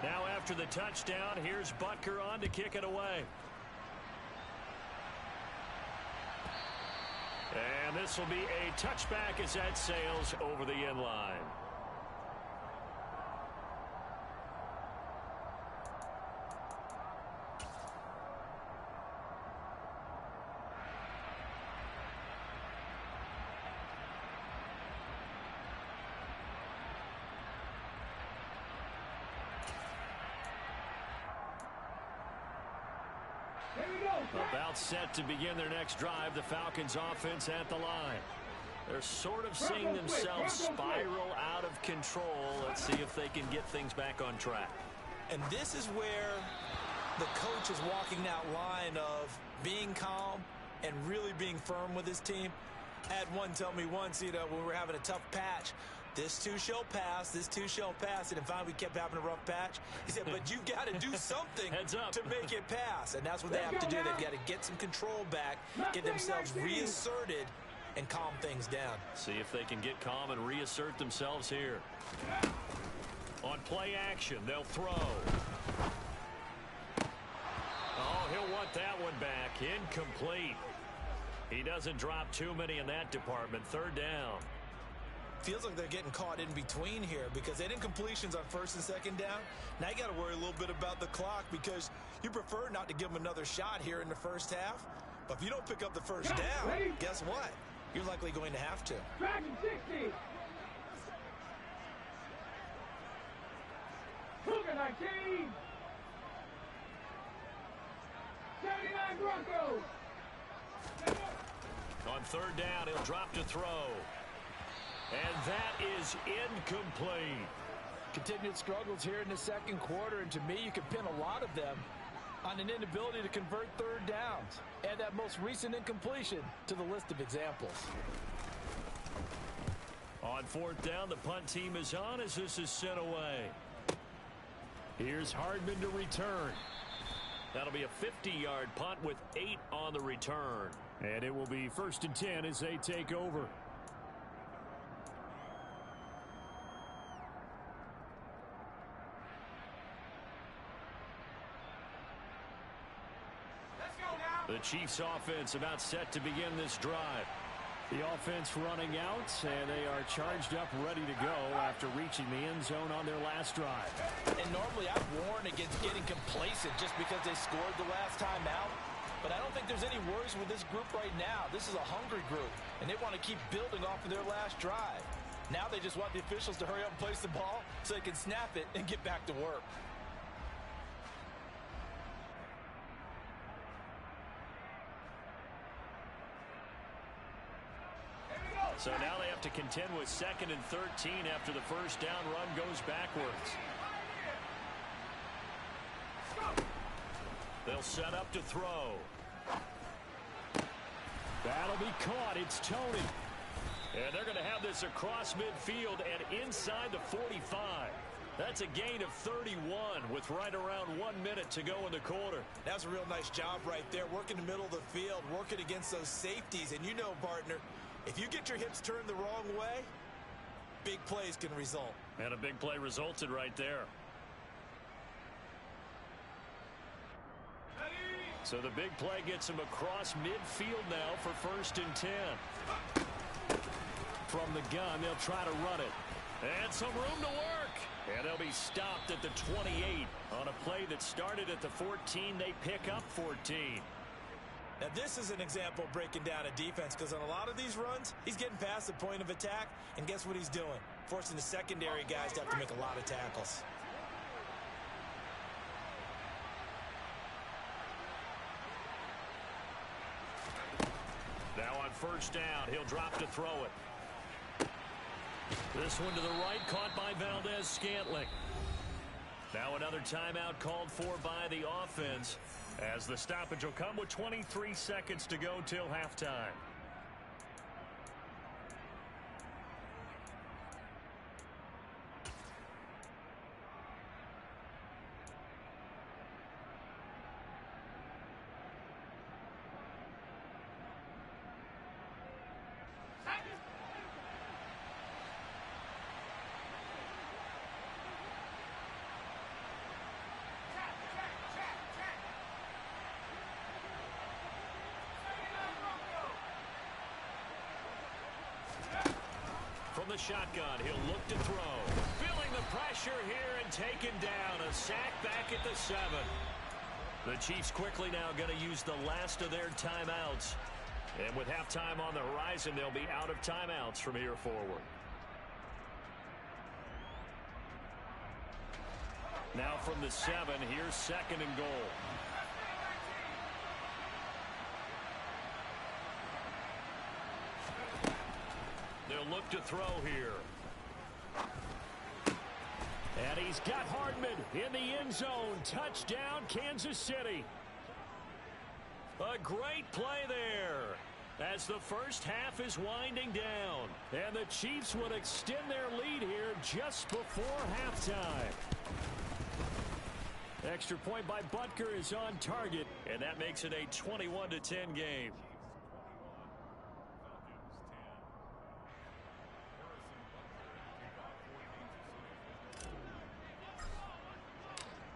Now after the touchdown, here's Butker on to kick it away. And this will be a touchback as that sails over the end line. About set to begin their next drive, the Falcons offense at the line. They're sort of seeing themselves spiral out of control. Let's see if they can get things back on track. And this is where the coach is walking that line of being calm and really being firm with his team. I had one tell me once, when we were having a tough patch, this too shall pass, this too shall pass. And finally, we kept having a rough patch. He said, but you got to do something to make it pass. And that's what they have to do. They've got to get some control back, get themselves reasserted, and calm things down. See if they can get calm and reassert themselves here. On play action, they'll throw. Oh, he'll want that one back. Incomplete. He doesn't drop too many in that department. Third down. Feels like they're getting caught in between here because they didn't completions on first and second down. Now you got to worry a little bit about the clock because you prefer not to give them another shot here in the first half. But if you don't pick up the first down, guess what? You're likely going to have to. Dragon 60. Cougar 19. 79 Broncos. On third down, he'll drop to throw. And that is incomplete. Continued struggles here in the second quarter, and to me, you can pin a lot of them on an inability to convert third downs. Add that most recent incompletion to the list of examples. On fourth down, the punt team is on as this is sent away. Here's Hardman to return. That'll be a 50-yard punt with 8 on the return. And it will be 1st and 10 as they take over. The Chiefs offense about set to begin this drive. The offense running out, and they are charged up, ready to go after reaching the end zone on their last drive. And normally I've warned against getting complacent just because they scored the last time out. But I don't think there's any worries with this group right now. This is a hungry group, and they want to keep building off of their last drive. Now they just want the officials to hurry up and place the ball so they can snap it and get back to work. So now they have to contend with 2nd and 13 after the first down run goes backwards. They'll set up to throw. That'll be caught. It's Tony. And they're going to have this across midfield and inside the 45. That's a gain of 31 with right around 1 minute to go in the quarter. That's a real nice job right there. Working the middle of the field, working against those safeties. And you know, partner, if you get your hips turned the wrong way, big plays can result. And a big play resulted right there. So the big play gets him across midfield now for 1st and 10. From the gun, they'll try to run it. And some room to work. And they'll be stopped at the 28. On a play that started at the 14, they pick up 14. Now, this is an example of breaking down a defense because on a lot of these runs, he's getting past the point of attack, and guess what he's doing? Forcing the secondary guys to have to make a lot of tackles. Now on first down, he'll drop to throw it. This one to the right, caught by Valdez-Scantling. Now another timeout called for by the offense, as the stoppage will come with 23 seconds to go till halftime. From the shotgun, he'll look to throw. Feeling the pressure here and taken down. A sack back at the 7. The Chiefs quickly now going to use the last of their timeouts. And with halftime on the horizon, they'll be out of timeouts from here forward. Now from the 7, here's 2nd and goal. He'll look to throw here. And he's got Hardman in the end zone. Touchdown, Kansas City. A great play there as the first half is winding down. And the Chiefs would extend their lead here just before halftime. Extra point by Butker is on target. And that makes it a 21-10 game.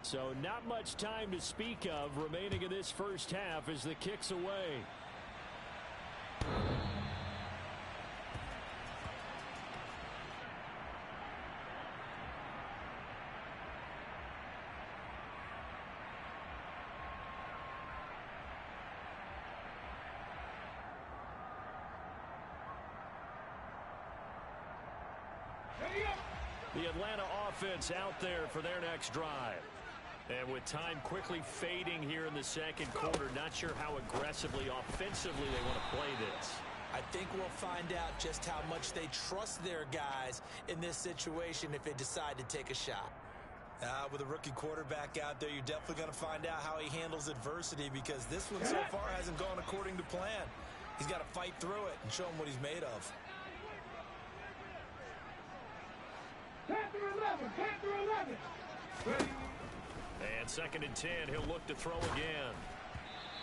So not much time to speak of remaining in this first half as the kick's away. The Atlanta offense out there for their next drive. And with time quickly fading here in the second quarter, not sure how aggressively, offensively they want to play this. I think we'll find out just how much they trust their guys in this situation if they decide to take a shot. With a rookie quarterback out there, you're definitely going to find out how he handles adversity because this one so far hasn't gone according to plan. He's got to fight through it and show him what he's made of. Panther 11, Panther 11. Ready? And 2nd and 10, he'll look to throw again.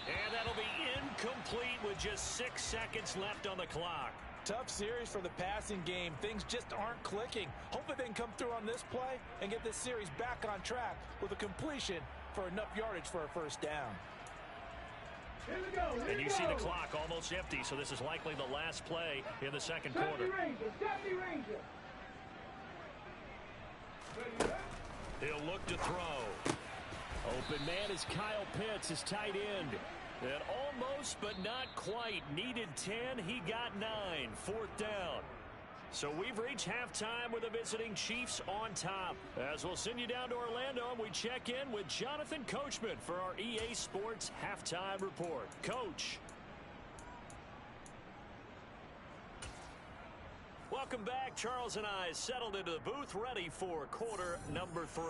And that'll be incomplete with just 6 seconds left on the clock. Tough series for the passing game. Things just aren't clicking. Hopefully they can come through on this play and get this series back on track with a completion for enough yardage for a first down. Here we go. And you see the clock almost empty, so this is likely the last play in the second quarter. Ranger. He'll look to throw. Open man is Kyle Pitts, his tight end. And almost, but not quite. Needed 10, he got 9. 4th down. So we've reached halftime with the visiting Chiefs on top. As we'll send you down to Orlando, and we check in with Jonathan Coachman for our EA Sports Halftime Report. Coach. Welcome back. Charles and I settled into the booth, ready for quarter number 3.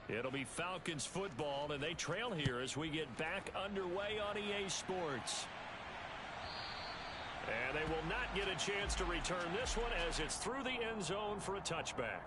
It'll be Falcons football, and they trail here as we get back underway on EA Sports. And they will not get a chance to return this one as it's through the end zone for a touchback.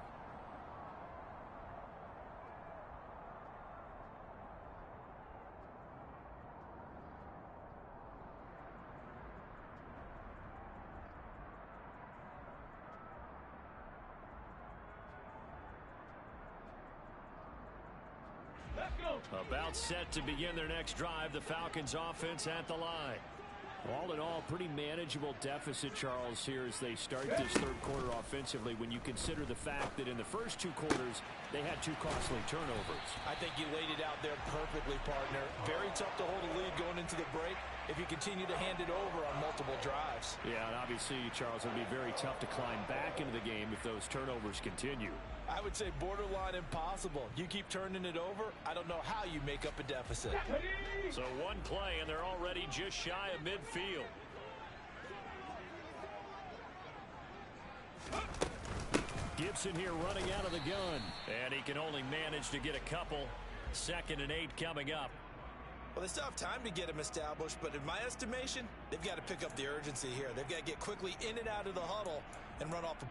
About set to begin their next drive, the Falcons offense at the line. All in all, pretty manageable deficit, Charles, here as they start this third quarter offensively when you consider the fact that in the first 2 quarters, they had 2 costly turnovers. I think you laid it out there perfectly, partner. Very tough to hold a lead going into the break if you continue to hand it over on multiple drives. Yeah, and obviously, Charles, it'll be very tough to climb back into the game if those turnovers continue. I would say borderline impossible. You keep turning it over, I don't know how you make up a deficit. So 1 play, and they're already just shy of midfield. Gibson here running out of the gun. And he can only manage to get a couple. 2nd and 8 coming up. Well, they still have time to get him established, but in my estimation, they've got to pick up the urgency here. They've got to get quickly in and out of the huddle and run off the...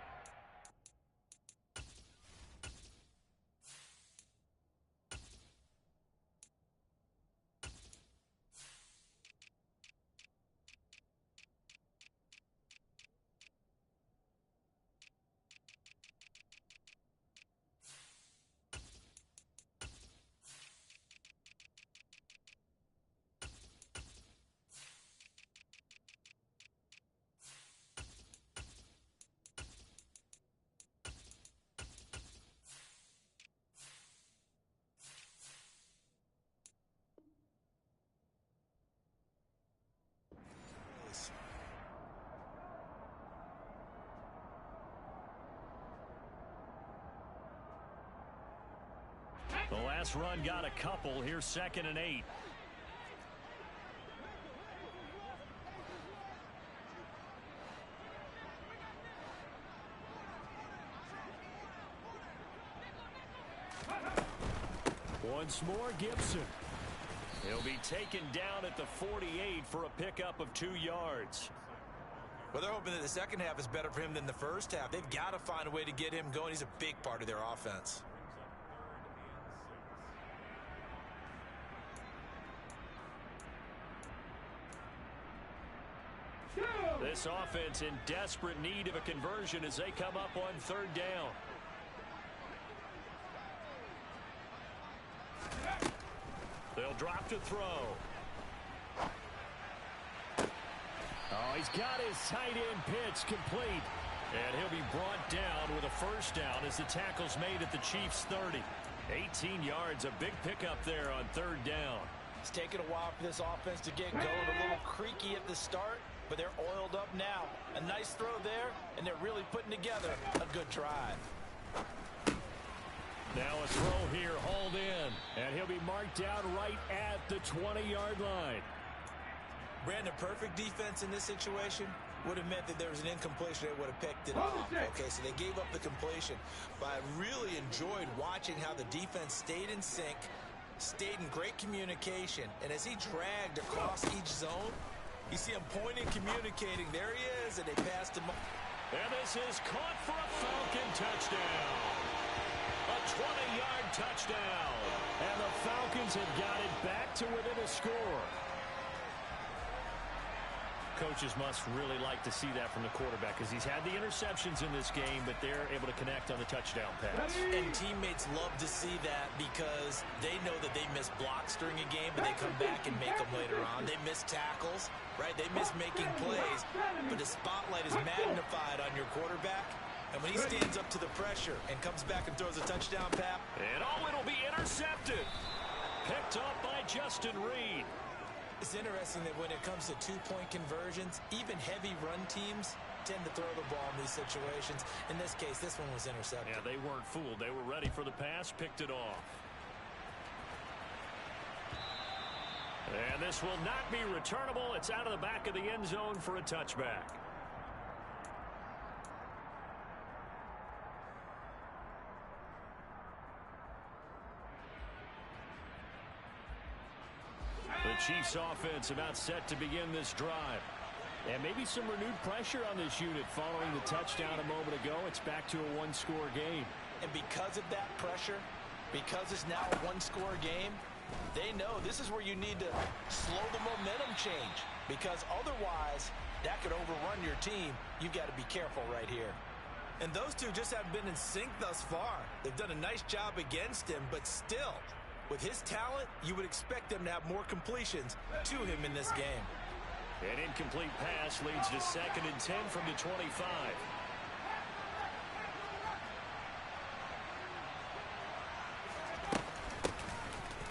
The last run got a couple. Here's 2nd and 8. Once more, Gibson. He'll be taken down at the 48 for a pickup of 2 yards. Well, they're hoping that the second half is better for him than the first half. They've got to find a way to get him going. He's a big part of their offense. This offense in desperate need of a conversion as they come up on 3rd down. They'll drop to throw. Oh, he's got his tight end pitch complete. And he'll be brought down with a first down as the tackle's made at the Chiefs' 30. 18 yards, a big pickup there on 3rd down. It's taken a while for this offense to get going. A little creaky at the start, but they're oiled up now. A nice throw there, and they're really putting together a good drive. Now a throw here, hauled in. And he'll be marked down right at the 20-yard line. Brandon, perfect defense in this situation would have meant that there was an incompletion. They would have picked it off. Okay, so they gave up the completion. But I really enjoyed watching how the defense stayed in sync, stayed in great communication. And as he dragged across each zone, you see him pointing, communicating. There he is, and they passed him. And this is caught for a Falcon touchdown. A 20-yard touchdown. And the Falcons have got it back to within a score. Coaches must really like to see that from the quarterback because he's had the interceptions in this game, but they're able to connect on the touchdown pass. And teammates love to see that because they know that they miss blocks during a game, but they come back and make them later on. They miss tackles, right? They miss making plays, but the spotlight is magnified on your quarterback. And when he stands up to the pressure and comes back and throws a touchdown pass. And it'll be intercepted. Picked up by Justin Reed. It's interesting that when it comes to two-point conversions, even heavy run teams tend to throw the ball in these situations. In this case, this one was intercepted. Yeah, they weren't fooled. They were ready for the pass, picked it off. And this will not be returnable. It's out of the back of the end zone for a touchback. The Chiefs offense about set to begin this drive. And maybe some renewed pressure on this unit following the touchdown a moment ago. It's back to a one-score game. And because of that pressure, because it's now a one-score game, they know this is where you need to slow the momentum change. Because otherwise, that could overrun your team. You've got to be careful right here. And those two just haven't been in sync thus far. They've done a nice job against him, but still, with his talent, you would expect them to have more completions to him in this game. An incomplete pass leads to 2nd and 10 from the 25.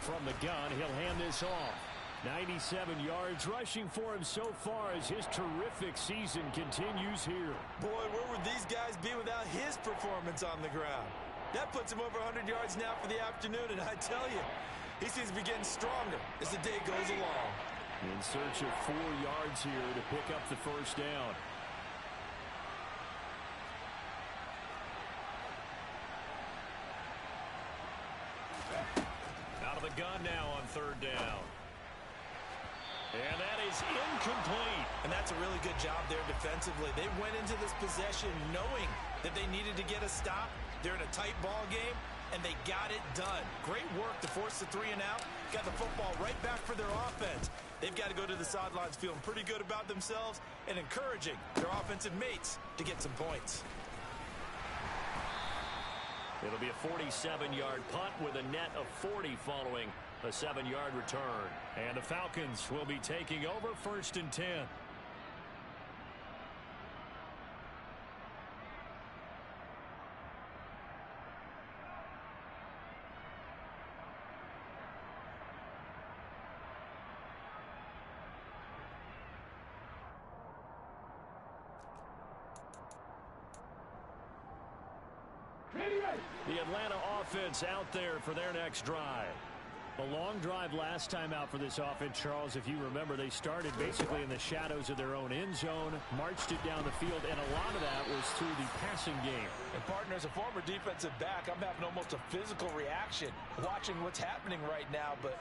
From the gun, he'll hand this off. 97 yards rushing for him so far as his terrific season continues here. Boy, where would these guys be without his performance on the ground? That puts him over 100 yards now for the afternoon, and I tell you, he seems to be getting stronger as the day goes along. In search of 4 yards here to pick up the first down. Out of the gun now on 3rd down. And that is incomplete. And that's a really good job there defensively. They went into this possession knowing that they needed to get a stop. They're in a tight ball game, and they got it done. Great work to force the 3 and out. Got the football right back for their offense. They've got to go to the sidelines feeling pretty good about themselves and encouraging their offensive mates to get some points. It'll be a 47-yard punt with a net of 40 following a 7-yard return. And the Falcons will be taking over 1st and 10. The Atlanta offense out there for their next drive. A long drive last time out for this offense, Charles. If you remember, they started basically in the shadows of their own end zone, marched it down the field, and a lot of that was through the passing game. And, partner, as a former defensive back, I'm having almost a physical reaction watching what's happening right now. But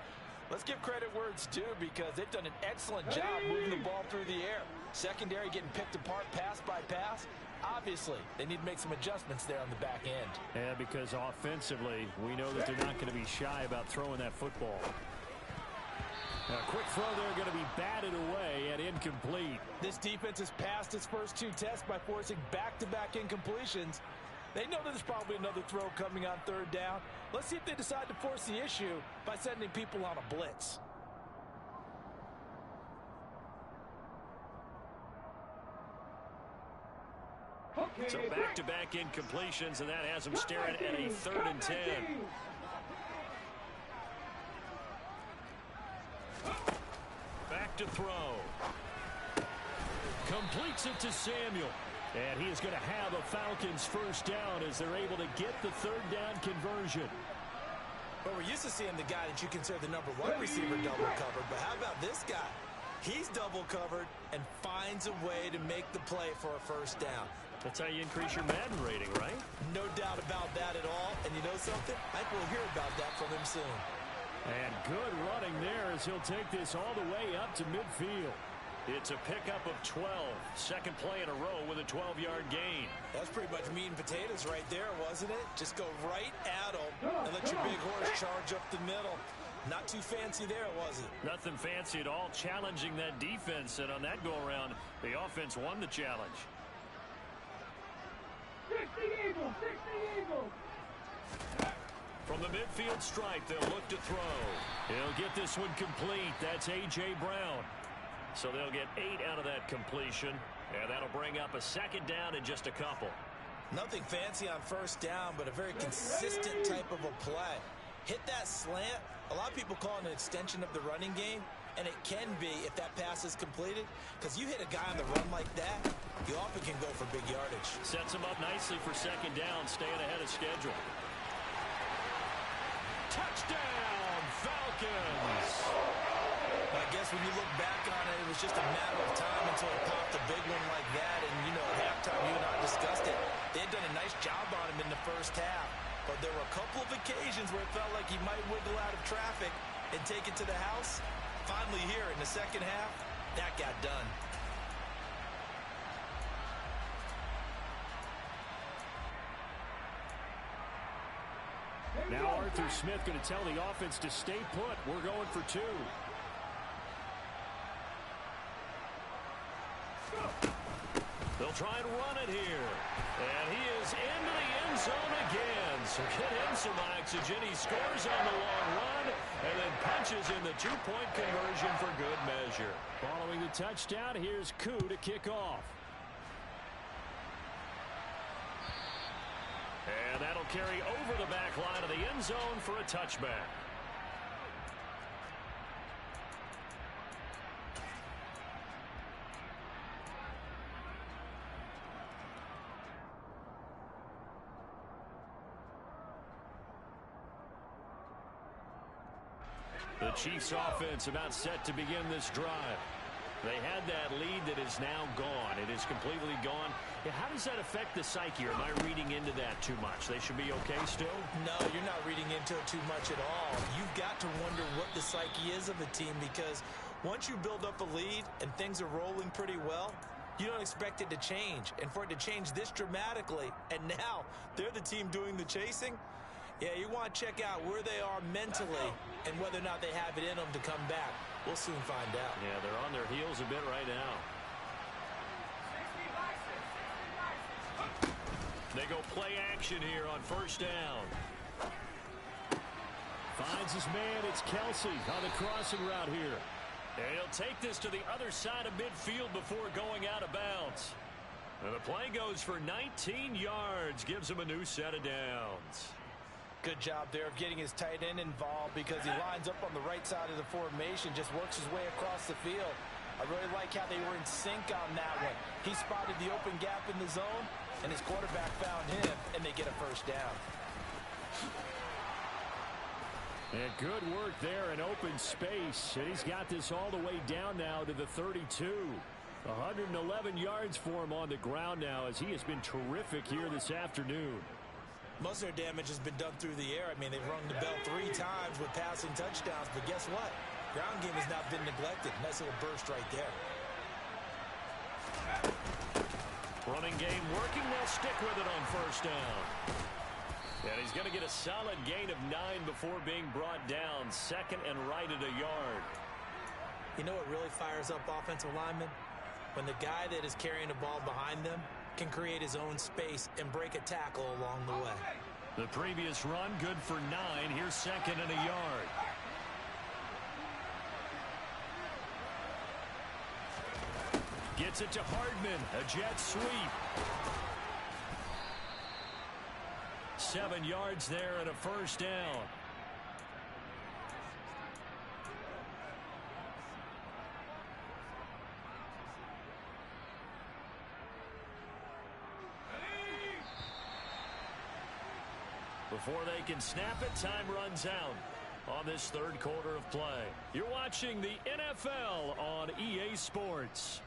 let's give credit where it's due because they've done an excellent job moving the ball through the air. Secondary getting picked apart pass by pass. Obviously, they need to make some adjustments there on the back end. Yeah, because offensively, we know that they're not going to be shy about throwing that football. A quick throw there going to be batted away and incomplete. This defense has passed its first 2 tests by forcing back-to-back incompletions. They know there's probably another throw coming on 3rd down. Let's see if they decide to force the issue by sending people on a blitz. So back-to-back incompletions, and that has them staring at a 3rd and 10. Back to throw. Completes it to Samuel. And he is going to have a Falcons first down as they're able to get the 3rd down conversion. But we're used to seeing the guy that you consider the #1 receiver double covered. But how about this guy? He's double covered and finds a way to make the play for a first down. That's how you increase your Madden rating, right? No doubt about that at all. And you know something? I think we'll hear about that from him soon. And good running there as he'll take this all the way up to midfield. It's a pickup of 12. Second play in a row with a 12-yard gain. That's pretty much meat and potatoes right there, wasn't it? Just go right at him and let your big horse charge up the middle. Not too fancy there, was it? Nothing fancy at all, challenging that defense. And on that go-around, the offense won the challenge. 60 Eagles, 60 Eagles. From the midfield stripe, they'll look to throw. He'll get this one complete. That's A.J. Brown. So they'll get 8 out of that completion, and that'll bring up a 2nd down in just a couple. Nothing fancy on first down, but a very consistent type of a play. Hit that slant. A lot of people call it an extension of the running game, and it can be if that pass is completed, because you hit a guy on the run like that, you often can go for big yardage. Sets him up nicely for 2nd down, staying ahead of schedule. Touchdown, Falcons! I guess when you look back on it, it was just a matter of time until it popped a big one like that. And, you know, at halftime, you and I discussed it. They had done a nice job on him in the first half. But there were a couple of occasions where it felt like he might wiggle out of traffic and take it to the house. Finally here in the second half, that got done. Now Arthur Smith going to tell the offense to stay put. We're going for 2. They'll try and run it here. And he is into the end zone again. So get him some oxygen. He scores on the long run and then punches in the 2-point conversion for good measure. Following the touchdown, here's Koo to kick off. And that'll carry over the back line of the end zone for a touchback. The Chiefs offense about set to begin this drive. They had that lead that is now gone. It is completely gone. Yeah, how does that affect the psyche? Or am I reading into that too much? They should be okay still? No, you're not reading into it too much at all. You've got to wonder what the psyche is of a team because once you build up a lead and things are rolling pretty well, you don't expect it to change. And for it to change this dramatically, and now they're the team doing the chasing, yeah, you want to check out where they are mentally and whether or not they have it in them to come back. We'll soon find out. Yeah, they're on their heels a bit right now. They go play action here on first down. Finds his man. It's Kelsey on the crossing route here. And he'll take this to the other side of midfield before going out of bounds. And the play goes for 19 yards. Gives him a new set of downs. Good job there of getting his tight end involved because he lines up on the right side of the formation, just works his way across the field. I really like how they were in sync on that one. He spotted the open gap in the zone, and his quarterback found him, and they get a first down. And good work there in open space. And he's got this all the way down now to the 32. 111 yards for him on the ground now as he has been terrific here this afternoon. Most of their damage has been done through the air. I mean, they've rung the bell 3 times with passing touchdowns. But guess what? Ground game has not been neglected. Nice little burst right there. Running game working. They'll stick with it on first down. And he's going to get a solid gain of 9 before being brought down. Second and right at a yard. You know what really fires up offensive linemen? When the guy that is carrying the ball behind them can create his own space and break a tackle along the way. The previous run, good for 9. Here's second and a yard. Gets it to Hardman. A jet sweep. 7 yards there and a first down. Before they can snap it, time runs out on this third quarter of play. You're watching the NFL on EA Sports.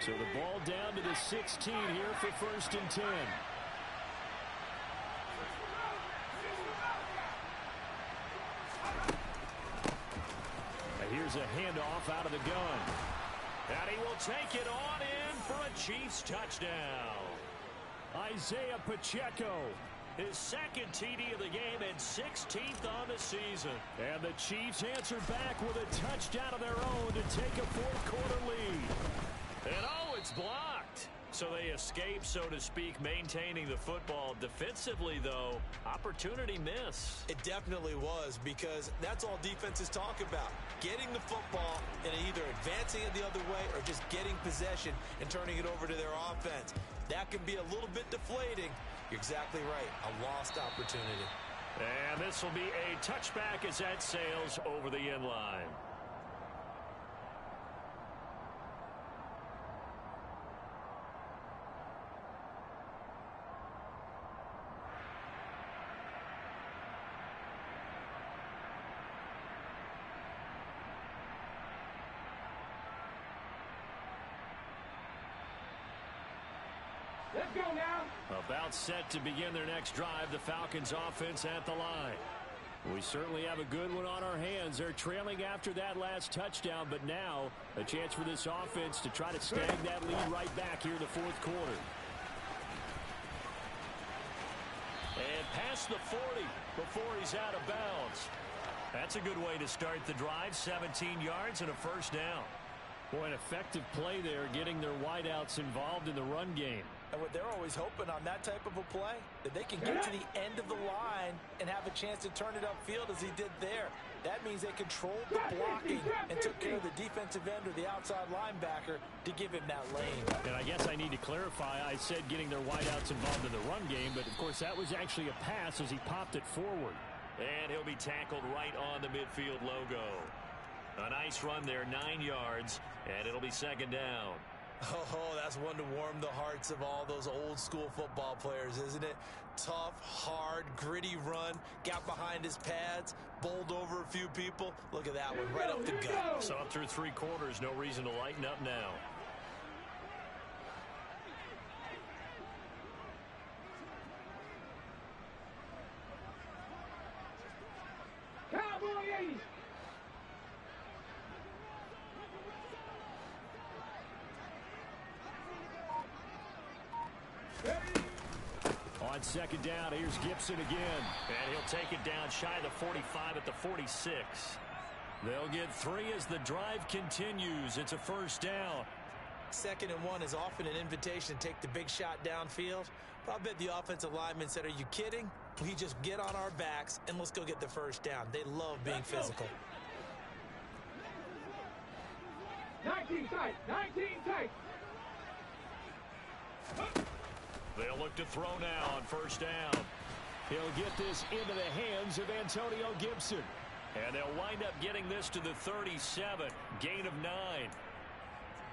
So the ball down to the 16 here for first and 10. And here's a handoff out of the gun. And he will take it on in for a Chiefs touchdown. Isaiah Pacheco, his second TD of the game and 16th on the season. And the Chiefs answer back with a touchdown of their own to take a fourth quarter lead. And oh, it's blocked. So they escape, so to speak, maintaining the football. Defensively, though, opportunity miss. It definitely was, because that's all defenses talk about. Getting the football and either advancing it the other way or just getting possession and turning it over to their offense. That can be a little bit deflating. You're exactly right. A lost opportunity. And this will be a touchback as that sails over the end line. Let's go now. About set to begin their next drive, the Falcons offense at the line. We certainly have a good one on our hands. They're trailing after that last touchdown, but now a chance for this offense to try to snag that lead right back here in the fourth quarter. And past the 40 before he's out of bounds. That's a good way to start the drive. 17 yards and a first down. Boy, an effective play there, getting their wideouts involved in the run game. And what they're always hoping on that type of a play, that they can get to the end of the line and have a chance to turn it upfield as he did there. That means they controlled the blocking and took care of the defensive end or the outside linebacker to give him that lane. And I guess I need to clarify, I said getting their wideouts involved in the run game, but of course that was actually a pass as he popped it forward. And he'll be tackled right on the midfield logo. A nice run there, 9 yards, and it'll be second down. Oh, that's one to warm the hearts of all those old school football players, isn't it? Tough, hard, gritty run, got behind his pads, bowled over a few people. Look at that one, right up the gut. So up through 3 quarters, no reason to lighten up now. Cowboy 80. On second down, here's Gibson again. And he'll take it down shy of the 45 at the 46. They'll get 3 as the drive continues. It's a first down. 2nd and 1 is often an invitation to take the big shot downfield. But I bet the offensive lineman said, are you kidding? We just get on our backs and let's go get the first down. They love being physical. 19 tight. 19 tight. They'll look to throw now on first down. He'll get this into the hands of Antonio Gibson. And they'll wind up getting this to the 37. Gain of 9.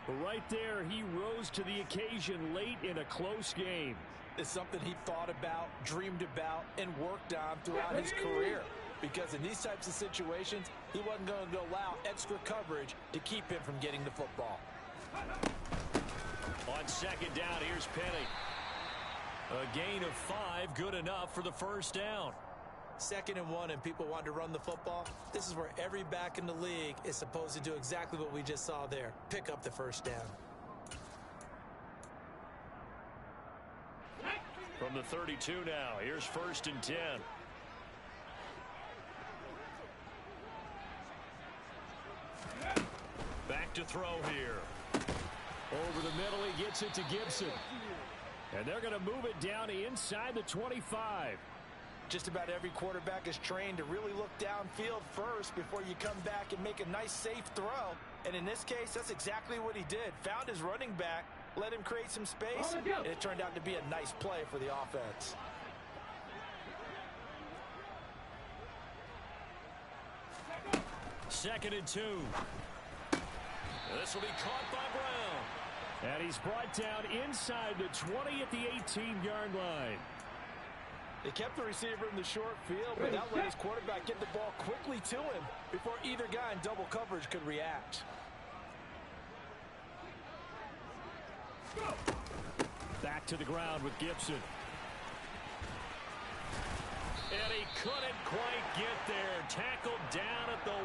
Right there, he rose to the occasion late in a close game. It's something he thought about, dreamed about, and worked on throughout his career. Because in these types of situations, he wasn't going to allow extra coverage to keep him from getting the football. On second down, here's Penny. A gain of 5, good enough for the first down. 2nd and 1, and people want to run the football. This is where every back in the league is supposed to do exactly what we just saw there. Pick up the first down. From the 32 now, here's 1st and 10. Back to throw here. Over the middle, he gets it to Gibson. And they're going to move it down inside the 25. Just about every quarterback is trained to really look downfield first before you come back and make a nice, safe throw. And in this case, that's exactly what he did. Found his running back, let him create some space, and it turned out to be a nice play for the offense. Second and 2. This will be caught by Brown. And he's brought down inside the 20 at the 18-yard line. They kept the receiver in the short field, but that let his quarterback get the ball quickly to him before either guy in double coverage could react. Back to the ground with Gibson. And he couldn't quite get there. Tackled down at the 1.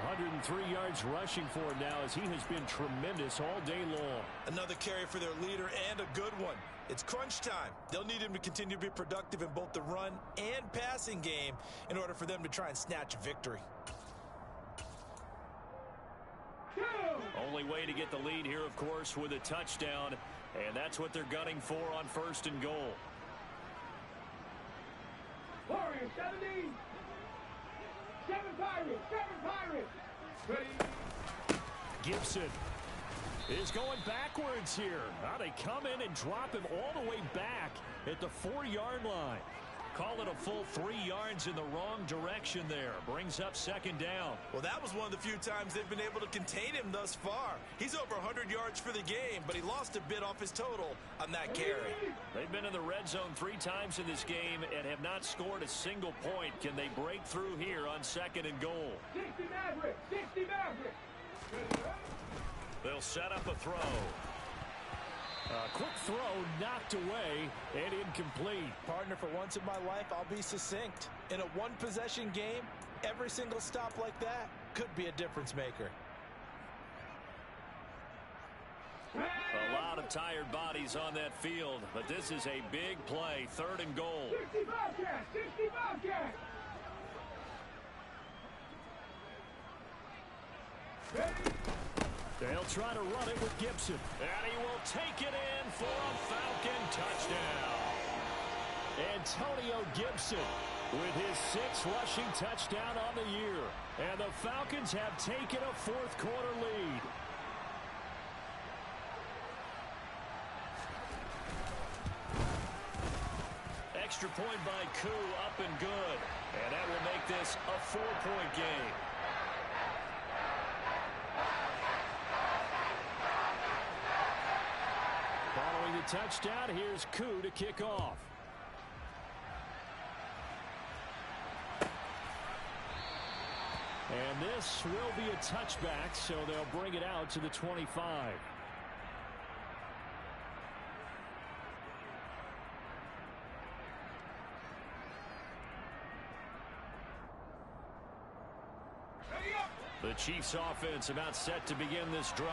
103 yards rushing for him now as he has been tremendous all day long. Another carry for their leader and a good one. It's crunch time. They'll need him to continue to be productive in both the run and passing game in order for them to try and snatch a victory. Only way to get the lead here, of course, with a touchdown, and that's what they're gunning for on 1st and goal. Warriors 70. 7 Pirates. 7 Pirates. Ready. Gibson is going backwards here. Now they come in and drop him all the way back at the 4-yard line. Call it a full 3 yards in the wrong direction there. Brings up 2nd down. Well, that was one of the few times they've been able to contain him thus far. He's over 100 yards for the game, but he lost a bit off his total on that carry. They've been in the red zone 3 times in this game and have not scored a single point. Can they break through here on 2nd and goal? 60 Mavericks. 60 Mavericks. They'll set up a throw. A quick throw knocked away and incomplete. Partner, for once in my life, I'll be succinct. In a one-possession game, every single stop like that could be a difference maker. A lot of tired bodies on that field, but this is a big play. 3rd and goal. 60 Bobcats. 60 Bobcats. Ready. They'll try to run it with Gibson. And he will take it in for a Falcon touchdown. Antonio Gibson with his 6th rushing touchdown on the year. And the Falcons have taken a 4th quarter lead. Extra point by Koo, up and good. And that will make this a 4-point game. Following the touchdown, here's Koo to kick off. And this will be a touchback, so they'll bring it out to the 25. The Chiefs offense about set to begin this drive.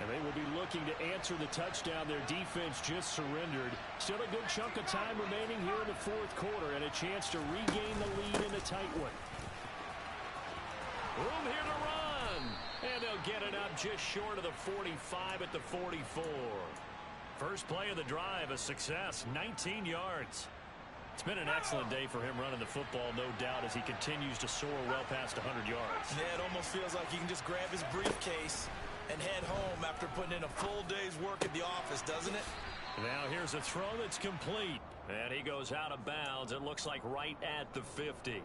And they will be looking to answer the touchdown their defense just surrendered. Still a good chunk of time remaining here in the 4th quarter and a chance to regain the lead in a tight one. Room here to run. And they'll get it up just short of the 45 at the 44. First play of the drive, a success, 19 yards. It's been an excellent day for him running the football, no doubt, as he continues to soar well past 100 yards. Yeah, it almost feels like he can just grab his briefcase and head home after putting in a full day's work at the office, doesn't it? Now here's a throw that's complete. And he goes out of bounds. It looks like right at the 50.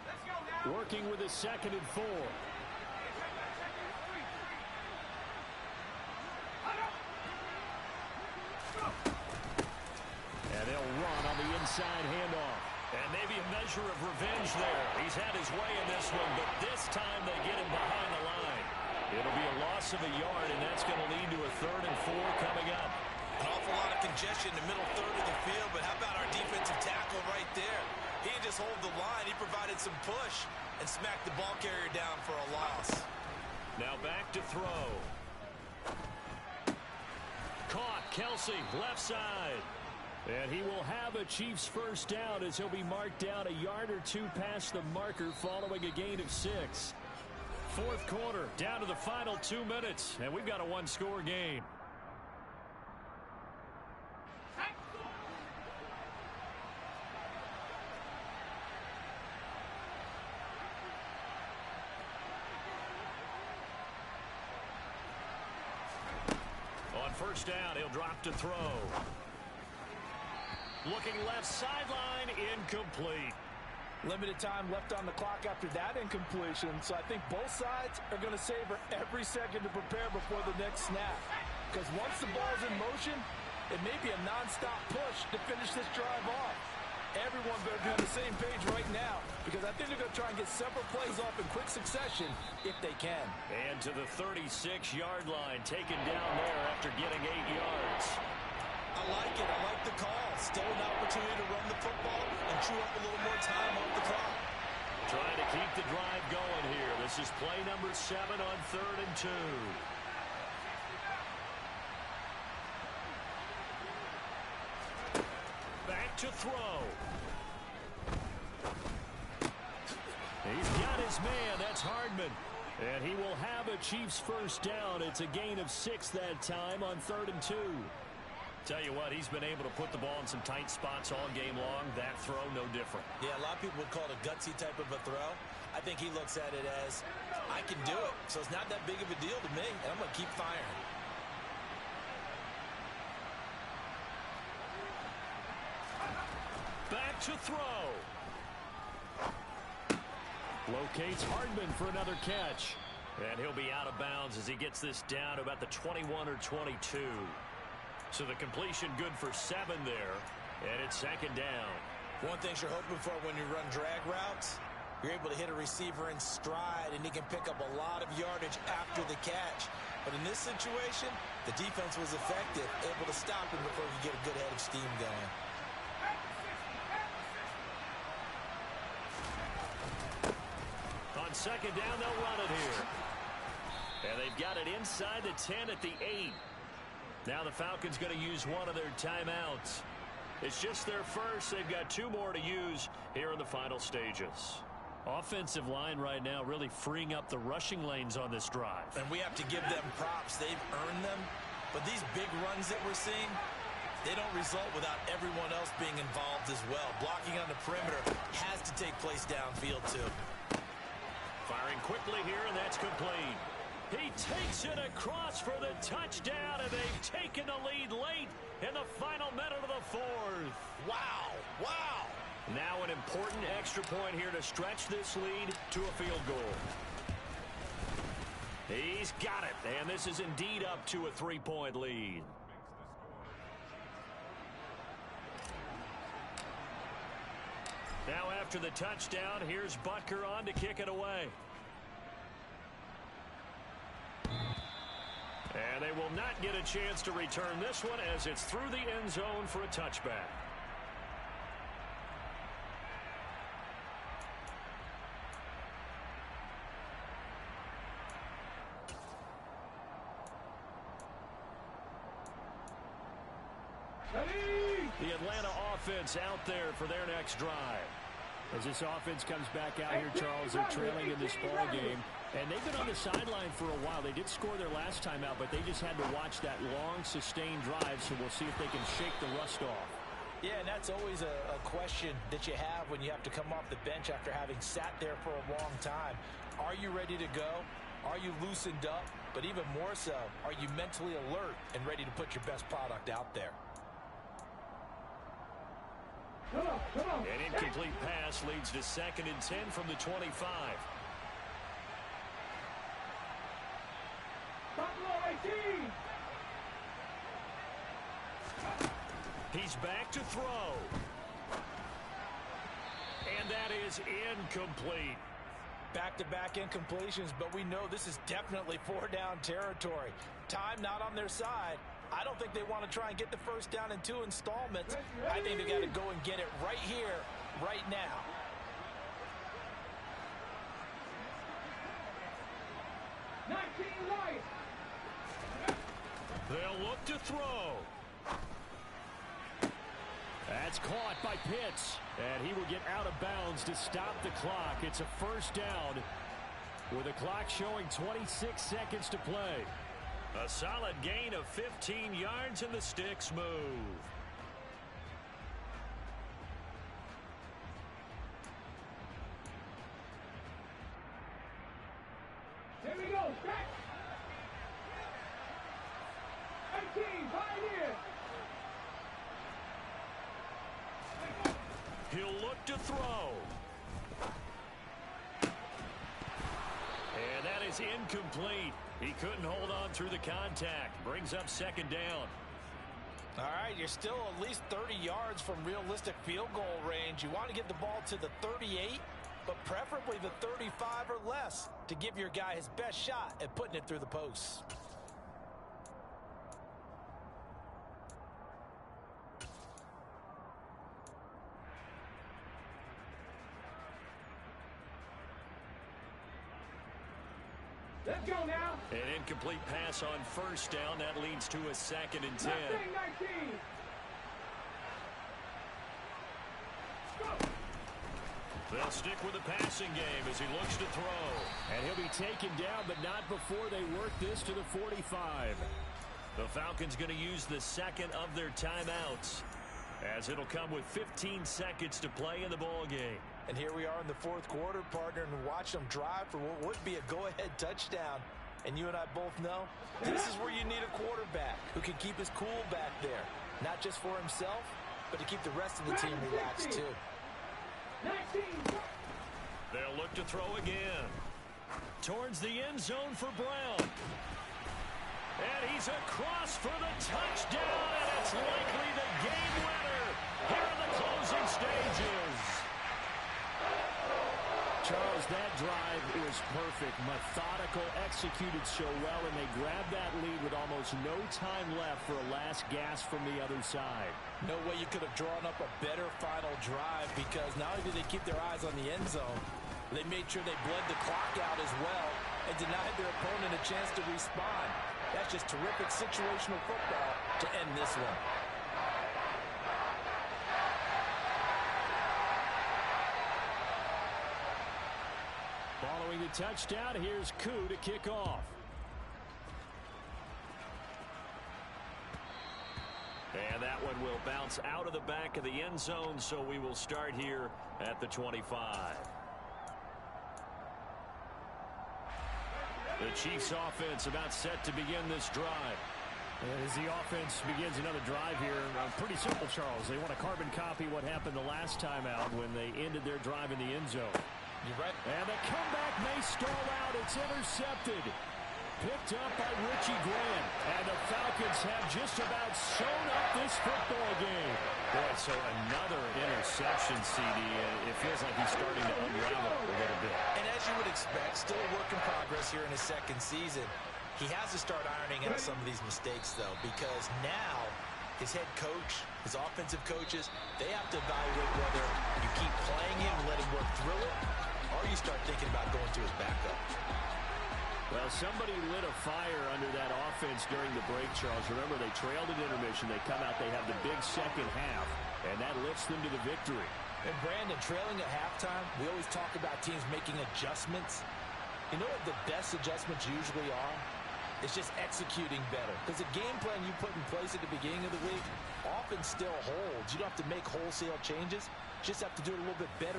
Let's go now. Working with a 2nd and 4. And they'll run on the inside handoff. And maybe a measure of revenge there. He's had his way in this one, but this time they get him behind the line. It'll be a loss of a yard, and that's going to lead to a 3rd and 4 coming up. An awful lot of congestion in the middle third of the field, but how about our defensive tackle right there? He didn't just hold the line. He provided some push and smacked the ball carrier down for a loss. Now back to throw. Caught. Kelsey, left side. And he will have a Chiefs first down as he'll be marked down a yard or 2 past the marker following a gain of 6. 4th quarter, down to the final 2 minutes, and we've got a 1-score game. On first down, he'll drop to throw. Looking left sideline, incomplete. Limited time left on the clock after that incompletion, so I think both sides are going to savor every second to prepare before the next snap. Because once the ball's in motion, it may be a nonstop push to finish this drive off. Everyone better be on the same page right now, because I think they're going to try and get several plays off in quick succession if they can. And to the 36-yard line, taken down there after getting 8 yards. I like it. I like the call. Still an opportunity to run the football and chew up a little more time off the clock. Trying to keep the drive going here. This is play number 7 on 3rd and 2. Back to throw. He's got his man. That's Hardman. And he will have a Chiefs first down. It's a gain of 6 that time on 3rd and 2. Tell you what, he's been able to put the ball in some tight spots all game long. That throw, no different. Yeah, a lot of people would call it a gutsy type of a throw. I think he looks at it as, I can do it. So it's not that big of a deal to me, and I'm going to keep firing. Back to throw. Locates Hardman for another catch. And he'll be out of bounds as he gets this down to about the 21 or 22. So the completion good for 7 there. And it's 2nd down. One thing you're hoping for when you run drag routes, you're able to hit a receiver in stride, and he can pick up a lot of yardage after the catch. But in this situation, the defense was effective, able to stop him before he could get a good head of steam going. On 2nd down, they'll run it here. And they've got it inside the 10 at the 8. Now the Falcons going to use one of their timeouts. It's just their first. They've got 2 more to use here in the final stages. Offensive line right now really freeing up the rushing lanes on this drive. And we have to give them props. They've earned them. But these big runs that we're seeing, they don't result without everyone else being involved as well. Blocking on the perimeter has to take place downfield too. Firing quickly here, and that's complete. He takes it across for the touchdown, and they've taken the lead late in the final minute of the 4th. Wow, wow. Now an important extra point here to stretch this lead to a field goal. He's got it, and this is indeed up to a 3-point lead. Now after the touchdown, here's Butker on to kick it away. And they will not get a chance to return this one as it's through the end zone for a touchback. The Atlanta offense out there for their next drive. As this offense comes back out here, Charles, they're trailing in this ball game. And they've been on the sideline for a while. They did score their last time out, but they just had to watch that long, sustained drive, so we'll see if they can shake the rust off. Yeah, and that's always a question that you have when you have to come off the bench after having sat there for a long time. Are you ready to go? Are you loosened up? But even more so, are you mentally alert and ready to put your best product out there? Come on. An incomplete pass leads to 2nd and 10 from the 25. Buffalo 18. He's back to throw. And that is incomplete. Back-to-back incompletions, but we know this is definitely 4-down territory. Time not on their side. I don't think they want to try and get the first down in 2 installments. I think they got to go and get it right here, right now. They'll look to throw. That's caught by Pitts, and he will get out of bounds to stop the clock. It's a first down with the clock showing 26 seconds to play. A solid gain of 15 yards, and the sticks move. Here we go. Back. 18. Pioneer. He'll look to throw. And that is incomplete. He couldn't hold on through the contact. Brings up 2nd down. All right, you're still at least 30 yards from realistic field goal range. You want to get the ball to the 38, but preferably the 35 or less to give your guy his best shot at putting it through the posts. Let's go now. An incomplete pass on 1st down. That leads to a 2nd and 10. 19. They'll stick with the passing game as he looks to throw. And he'll be taken down, but not before they work this to the 45. The Falcons going to use the 2nd of their timeouts, as it'll come with 15 seconds to play in the ball game. And here we are in the 4th quarter, partner, and watch them drive for what would be a go-ahead touchdown. And you and I both know this is where you need a quarterback who can keep his cool back there, not just for himself, but to keep the rest of the team relaxed too. 19. They'll look to throw again. Towards the end zone for Brown. And he's across for the touchdown, and it's likely the game winner here in the closing stages. Charles, that drive was perfect. Methodical, executed so well, and they grabbed that lead with almost no time left for a last gasp from the other side. No way you could have drawn up a better final drive, because not only did they keep their eyes on the end zone, they made sure they bled the clock out as well and denied their opponent a chance to respond. That's just terrific situational football to end this one. Following the touchdown, here's Koo to kick off. And that one will bounce out of the back of the end zone, so we will start here at the 25. The Chiefs offense about set to begin this drive. As the offense begins another drive here, pretty simple, Charles. They want to carbon copy what happened the last time out when they ended their drive in the end zone. You're right. And the comeback may stall out. It's intercepted. Picked up by Richie Grant. And the Falcons have just about sewn up this football game. Boy, so another interception, CD. It feels like he's starting to unravel a little bit. And as you would expect, still a work in progress here in his 2nd season. He has to start ironing out some of these mistakes, though, because now his head coach, his offensive coaches, they have to evaluate whether you keep playing him and let him work through it, or you start thinking about going to his backup. Well, somebody lit a fire under that offense during the break, Charles. Remember, they trailed at intermission. They come out, they have the big second half, and that lifts them to the victory. And Brandon, trailing at halftime, we always talk about teams making adjustments. You know what the best adjustments usually are? It's just executing better. Because the game plan you put in place at the beginning of the week often still holds. You don't have to make wholesale changes. You just have to do it a little bit better